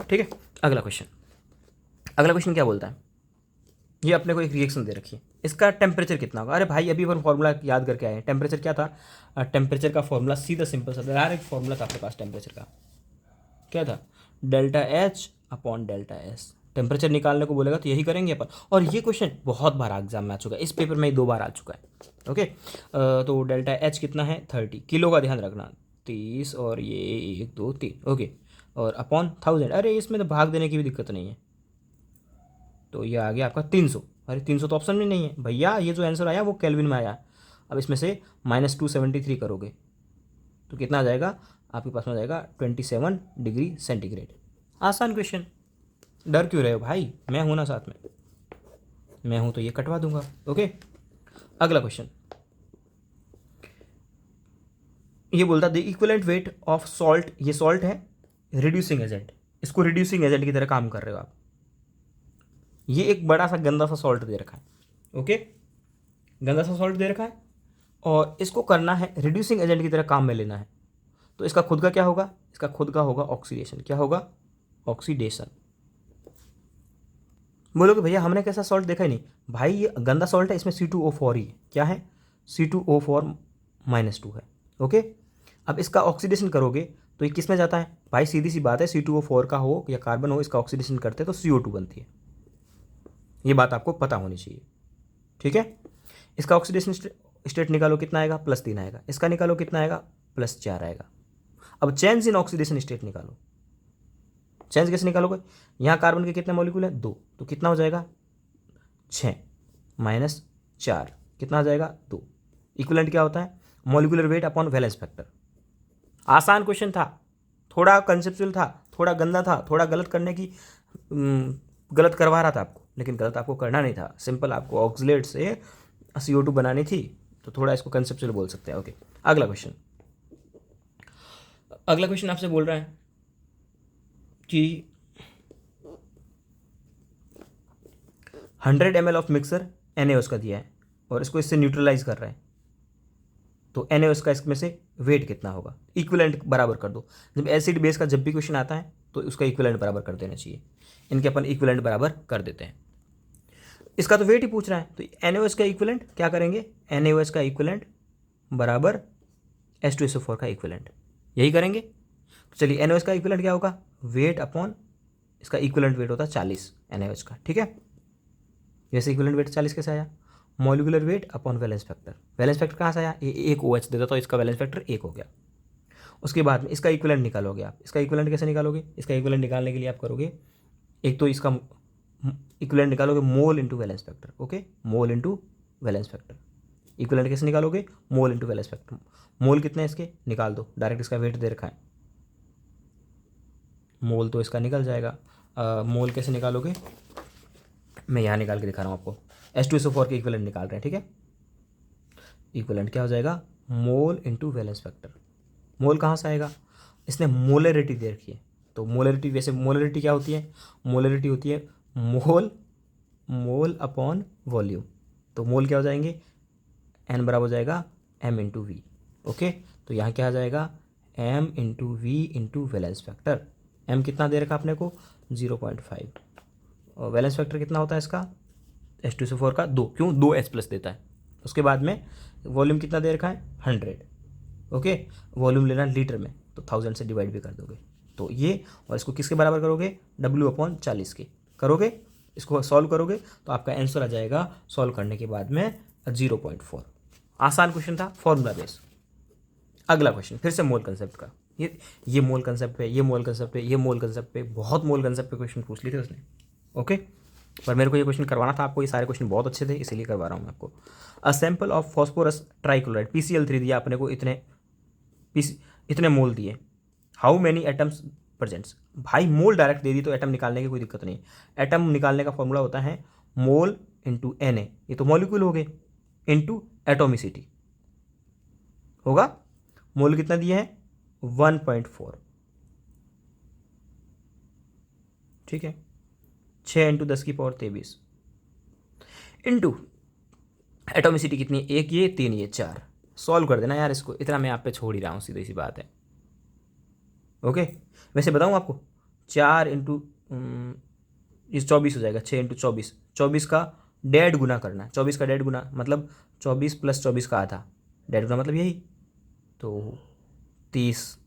ठीक है, अगला क्वेश्चन क्या बोलता है? ये अपने को एक रिएक्शन दे रखी है, इसका टेम्परेचर कितना होगा? अरे भाई अभी अपन फॉर्मूला याद करके आए हैं। टेम्परेचर क्या था? टेम्परेचर का फॉर्मूला सीधा सिंपल सा डायरेक्ट फॉर्मूला था अपने पास टेम्परेचर का, क्या था? ΔH upon ΔS। टेम्परेचर निकालने को बोलेगा तो यही करेंगे अपन, और ये क्वेश्चन बहुत बार एग्जाम में आ चुका है, इस पेपर में ही 2 बार आ चुका है। ओके, तो ΔH कितना है? 30 किलो का, ध्यान रखना, 30 और ये 1 2 3, ओके, और अपॉन 1000। अरे इसमें तो भाग देने की भी दिक्कत नहीं है, तो ये आ गया आपका 300। अरे 300 तो ऑप्शन में नहीं है भैया, ये जो आंसर आया वो केल्विन में आया। अब इसमें से -273 करोगे तो कितना आ जाएगा? आपके पास में आ जाएगा 27 डिग्री सेंटीग्रेड। आसान क्वेश्चन, डर क्यों रहे हो भाई? मैं हूं ना साथ में, मैं हूं तो ये कटवा दूंगा। ओके, अगला क्वेश्चन ये बोलता the equivalent weight of salt, ये सॉल्ट है रिड्यूसिंग एजेंट, इसको रिड्यूसिंग एजेंट की तरह काम कर रहे हो आप। ये एक बड़ा सा गंदा सा सॉल्ट दे रखा है, ओके, गंदा सा सॉल्ट दे रखा है और इसको करना है रिड्यूसिंग एजेंट की तरह काम में लेना है। तो इसका खुद का क्या होगा, इसका खुद का होगा ऑक्सीडेशन। क्या होगा, ऑक्सीडेशन। बोलोगे भैया हमने कैसा सॉल्ट देखा ही नहीं। भाई ये गंदा सॉल्ट है, इसमें C2O4 ही है। क्या है, C2O4-2 है, ओके। अब इसका ऑक्सीडेशन करोगे तो ये किस में जाता है भाई, सीधी सी बात है, C2O4 का हो या कार्बन हो, इसका ऑक्सीडेशन करते तो CO2 बनती है। ये बात आपको पता होनी चाहिए, ठीक है। इसका ऑक्सीडेशन स्टेट निकालो, कितना आएगा, +3 आएगा। इसका निकालो, कितना आएगा, +4 आएगा। अब चेंज इन ऑक्सीडेशन स्टेट निकालो। चेंज कैसे निकालोगे, यहाँ कार्बन के कितने मॉलिक्यूल है, 2, तो कितना हो जाएगा, 6 - 4 कितना आ जाएगा, 2। इक्विवेलेंट क्या होता है, molecular weight upon valence factor. आसान क्वेश्चन था, थोड़ा कंसेप्चुअल था, थोड़ा गंदा था, थोड़ा गलत करने की गलत करवा रहा था आपको, लेकिन गलत आपको करना नहीं था। सिंपल आपको ऑक्सीलेट से CO2 बनानी थी, तो थोड़ा इसको कंसेप्चुअल बोल सकते हैं, ओके। अगला क्वेश्चन आपसे बोल रहा है कि 100 ml ऑफ मिक्सर NaOH का दिया है और इसको इससे न्यूट्रलाइज कर रहा है, तो NaOH का इसमें से वेट कितना होगा, इक्विवेलेंट बराबर कर दो। जब एसिड बेस का जब भी क्वेश्चन आता है तो उसका इक्विवेलेंट बराबर कर देना चाहिए। इनके अपन इक्विवेलेंट बराबर कर देते हैं। इसका तो वेट ही पूछ रहा है, तो NaOH का इक्विवेलेंट क्या करेंगे, NaOH का इक्विवेलेंट बराबर H2SO4 का इक्विवेलेंट, यही करेंगे। तो चलिए NaOH का इक्विवेलेंट क्या होगा, वेट अपॉन इसका इक्विवेलेंट वेट होता है 40 NaOH का, ठीक है। जैसे इक्विवेलेंट वेट 40 कैसे आया, molecular weight upon valence factor. Valence factor कहाँ से आया, ये एक OH देता तो इसका वैलेंस फैक्टर 1 हो गया। उसके बाद में इसका इक्विवेलेंट निकालोगे आप। इसका इक्विवेलेंट कैसे निकालोगे, इसका इक्विवेलेंट निकालने के लिए आप करोगे, एक तो इसका इक्विवेलेंट निकालोगे mole into valence factor, okay, mole into valence factor. Equivalent कैसे निकालोगे, मोल इंटू वैलेंस फैक्टर। मोल कितने हैं इसके, निकाल दो, डायरेक्ट इसका वेट दे रखा है, मोल तो इसका निकल जाएगा। मोल कैसे निकालोगे, मैं यहाँ निकाल के दिखा रहा हूँ आपको। H2SO4 के इक्विवेलेंट निकाल रहे हैं, ठीक है। इक्विवेलेंट क्या हो जाएगा, मोल इंटू वैलेंस फैक्टर। मोल कहाँ से आएगा, इसने मोलरिटी दे रखी है, तो मोलरिटी, वैसे मोलरिटी क्या होती है, मोलरिटी होती है मोल अपॉन वॉल्यूम। तो मोल क्या हो जाएंगे, N बराबर हो जाएगा M इंटू V, ओके। तो यहाँ क्या आ जाएगा, M into V into valence factor. M कितना दे रखा आपने को, 0.5, और वैलेंस फैक्टर कितना होता है इसका, H2SO4 का 2, क्यों, 2H+ देता है। उसके बाद में वॉल्यूम कितना दे रखा है, 100, ओके। वॉल्यूम लेना लीटर में, तो 1000 से डिवाइड भी कर दोगे, तो ये, और इसको किसके बराबर करोगे, W/40 के करोगे। इसको सॉल्व करोगे तो आपका आंसर आ जाएगा, सॉल्व करने के बाद में 0.4। आसान क्वेश्चन था, फॉर्मूला बेस। अगला क्वेश्चन फिर से मोल कंसेप्ट का, ये मोल कंसेप्ट पे, ये मोल कंसेप्ट पे, ये मोल कंसेप्ट पे, बहुत मोल कंसेप्ट पे क्वेश्चन पूछ लिए थे उसने, ओके। पर मेरे को ये क्वेश्चन करवाना था आपको, ये सारे क्वेश्चन बहुत अच्छे थे इसीलिए करवा रहा हूँ मैं आपको। A sample of phosphorus trichloride PCl3 दिया अपने को, इतने मोल दिए। How many atoms presents. भाई मोल डायरेक्ट दे दी तो एटम निकालने की कोई दिक्कत नहीं। एटम निकालने का फॉर्मूला होता है मोल इंटू Na, ये तो मॉलिक्यूल हो गए, इंटू एटोमिसिटी होगा। मोल कितना दिए हैं, 1.4, ठीक है। 6 × 10⁻23 इंटू एटोमिसिटी कितनी है, 1 ये 3 ये 4। सॉल्व कर देना यार इसको, इतना मैं आप पे छोड़ ही रहा हूँ, सीधी सी बात है, ओके। वैसे बताऊँ आपको, 4 इंटू इस 24 हो जाएगा, 6 × 24, 24 का डेढ़ गुना करना है, 24 का डेढ़ गुना मतलब 24 + 24 का आधा, डेढ़ गुना मतलब यही, तो 30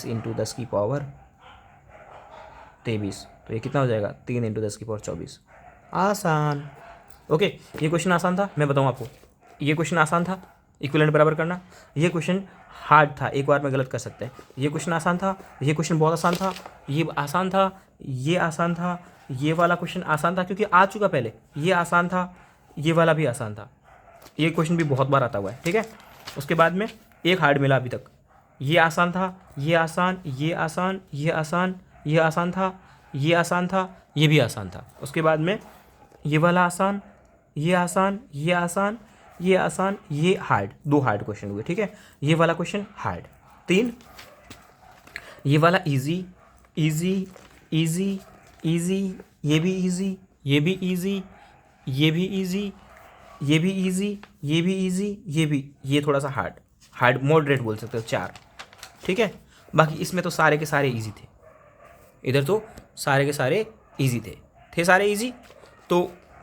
× 10⁻23, तो ये कितना हो जाएगा, 3 × 10⁻24। आसान, ओके। ये क्वेश्चन आसान था, मैं बताऊँ आपको, ये क्वेश्चन आसान था, इक्विवेलेंट बराबर करना। ये क्वेश्चन हार्ड था, एक बार में गलत कर सकते हैं। ये क्वेश्चन आसान था, ये क्वेश्चन बहुत आसान था, ये आसान था, ये आसान था, ये वाला क्वेश्चन आसान था क्योंकि आ चुका पहले, ये आसान था, ये वाला भी आसान था। ये क्वेश्चन भी बहुत बार आता हुआ है, ठीक है। उसके बाद में एक हार्ड मिला अभी तक, ये आसान था, ये आसान, ये आसान, ये आसान, ये आसान था, ये आसान था, ये भी आसान था। उसके बाद में ये वाला आसान, ये आसान, ये आसान, ये आसान, ये हार्ड, 2 हार्ड क्वेश्चन हुए, ठीक है। ये वाला क्वेश्चन हार्ड 3, ये वाला इजी, इजी, इजी, इजी, ये भी इजी, ये भी इजी, ये भी इजी, ये भी इजी, ये भी इजी, ये भी, ये थोड़ा सा हार्ड, हार्ड मॉडरेट बोल सकते हो, 4। ठीक है, बाकी इसमें तो सारे के सारे इजी थे, इधर तो सारे के सारे इजी थे सारे इजी। तो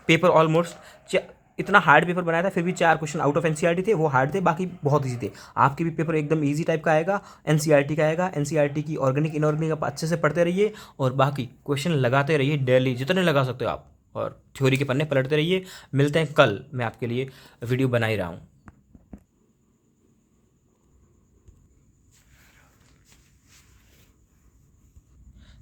पेपर ऑलमोस्ट इतना हार्ड पेपर बनाया था, फिर भी 4 क्वेश्चन आउट ऑफ एनसीईआरटी थे, वो हार्ड थे, बाकी बहुत इजी थे। आपके भी पेपर एकदम इजी टाइप का आएगा, एनसीईआरटी का आएगा। एनसीईआरटी की ऑर्गेनिक इनऑर्गेनिक आप अच्छे से पढ़ते रहिए, और बाकी क्वेश्चन लगाते रहिए डेली, जितने लगा सकते हो आप, और थ्योरी के पन्ने पलटते रहिए। मिलते हैं कल, मैं आपके लिए वीडियो बना ही रहा हूँ।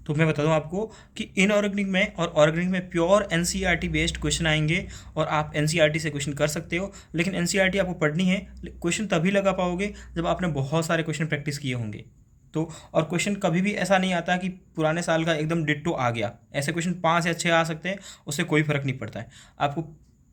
तो मैं बता दूं आपको कि इनऑर्गेनिक में और ऑर्गेनिक में प्योर एनसीईआरटी बेस्ड क्वेश्चन आएंगे, और आप एनसीईआरटी से क्वेश्चन कर सकते हो, लेकिन एनसीईआरटी आपको पढ़नी है। क्वेश्चन तभी लगा पाओगे जब आपने बहुत सारे क्वेश्चन प्रैक्टिस किए होंगे। तो और क्वेश्चन कभी भी ऐसा नहीं आता कि पुराने साल का एकदम डिट्टो आ गया, ऐसे क्वेश्चन 5 या 6 आ सकते हैं, उससे कोई फर्क नहीं पड़ता है। आपको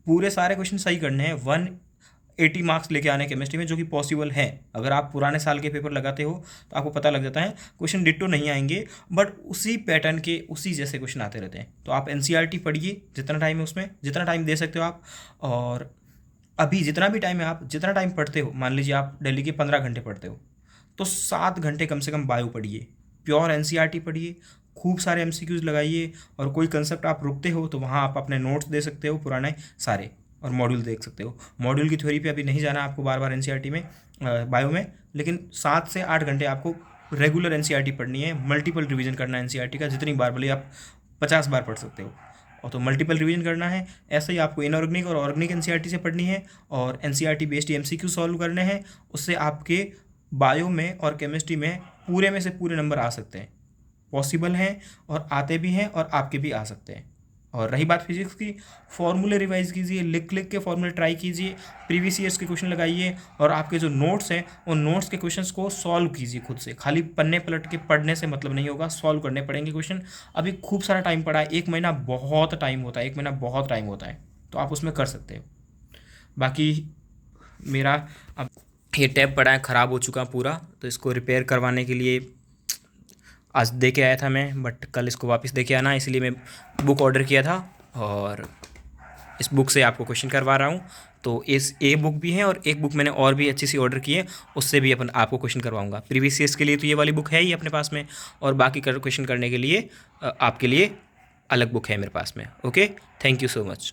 पूरे सारे क्वेश्चन सही करने हैं, 180 मार्क्स लेके आने केमिस्ट्री में, जो कि पॉसिबल है। अगर आप पुराने साल के पेपर लगाते हो तो आपको पता लग जाता है, क्वेश्चन डिट्टो नहीं आएंगे, बट उसी पैटर्न के उसी जैसे क्वेश्चन आते रहते हैं। तो आप एनसीईआरटी पढ़िए, जितना टाइम है उसमें, जितना टाइम दे सकते हो आप। और अभी जितना भी टाइम है, आप जितना टाइम पढ़ते हो, मान लीजिए आप डेली के 15 घंटे पढ़ते हो, तो 7 घंटे कम से कम बायो पढ़िए, प्योर एनसीईआरटी पढ़िए, खूब सारे एमसीक्यूज लगाइए, और कोई कंसेप्ट आप रुकते हो तो वहाँ आप अपने नोट्स दे सकते हो पुराने सारे, और मॉड्यूल देख सकते हो। मॉड्यूल की थ्योरी पे अभी नहीं जाना आपको बार बार एनसीईआरटी में, बायो में, लेकिन 7 से 8 घंटे आपको रेगुलर एनसीईआरटी पढ़नी है, मल्टीपल रिवीजन करना है एनसीईआरटी का, जितनी बार बोले आप 50 बार पढ़ सकते हो, और तो मल्टीपल रिवीजन करना है। ऐसे ही आपको इनऑर्गेनिक और ऑर्गेनिक एनसीईआरटी से पढ़नी है, और एनसीईआरटी बेस्ड एमसीक्यू सॉल्व करने हैं। उससे आपके बायो में और केमिस्ट्री में पूरे में से पूरे नंबर आ सकते हैं, पॉसिबल हैं, और आते भी हैं, और आपके भी आ सकते हैं। और रही बात फिजिक्स की, फॉर्मूले रिवाइज कीजिए, लिख लिख के फॉर्मूले ट्राई कीजिए, प्रीवियस ईयर्स के क्वेश्चन लगाइए, और आपके जो नोट्स हैं उन नोट्स के क्वेश्चंस को सॉल्व कीजिए खुद से। खाली पन्ने पलट के पढ़ने से मतलब नहीं होगा, सॉल्व करने पड़ेंगे क्वेश्चन। अभी खूब सारा टाइम पड़ा है, 1 महीना बहुत टाइम होता है, 1 महीना बहुत टाइम होता है, तो आप उसमें कर सकते हो। बाकी मेरा अब ये टैब पड़ा है, ख़राब हो चुका पूरा, तो इसको रिपेयर करवाने के लिए आज दे के आया था मैं, बट कल इसको वापस दे के आना, इसलिए मैं बुक ऑर्डर किया था, और इस बुक से आपको क्वेश्चन करवा रहा हूँ। तो इस एक बुक भी है, और एक बुक मैंने और भी अच्छी सी ऑर्डर की है, उससे भी आपको क्वेश्चन करवाऊँगा। प्रीवियस ईयर्स के लिए तो ये वाली बुक है ही अपने पास में, और बाकी क्वेश्चन करने के लिए आपके लिए अलग बुक है मेरे पास में। Okay, thank you so much.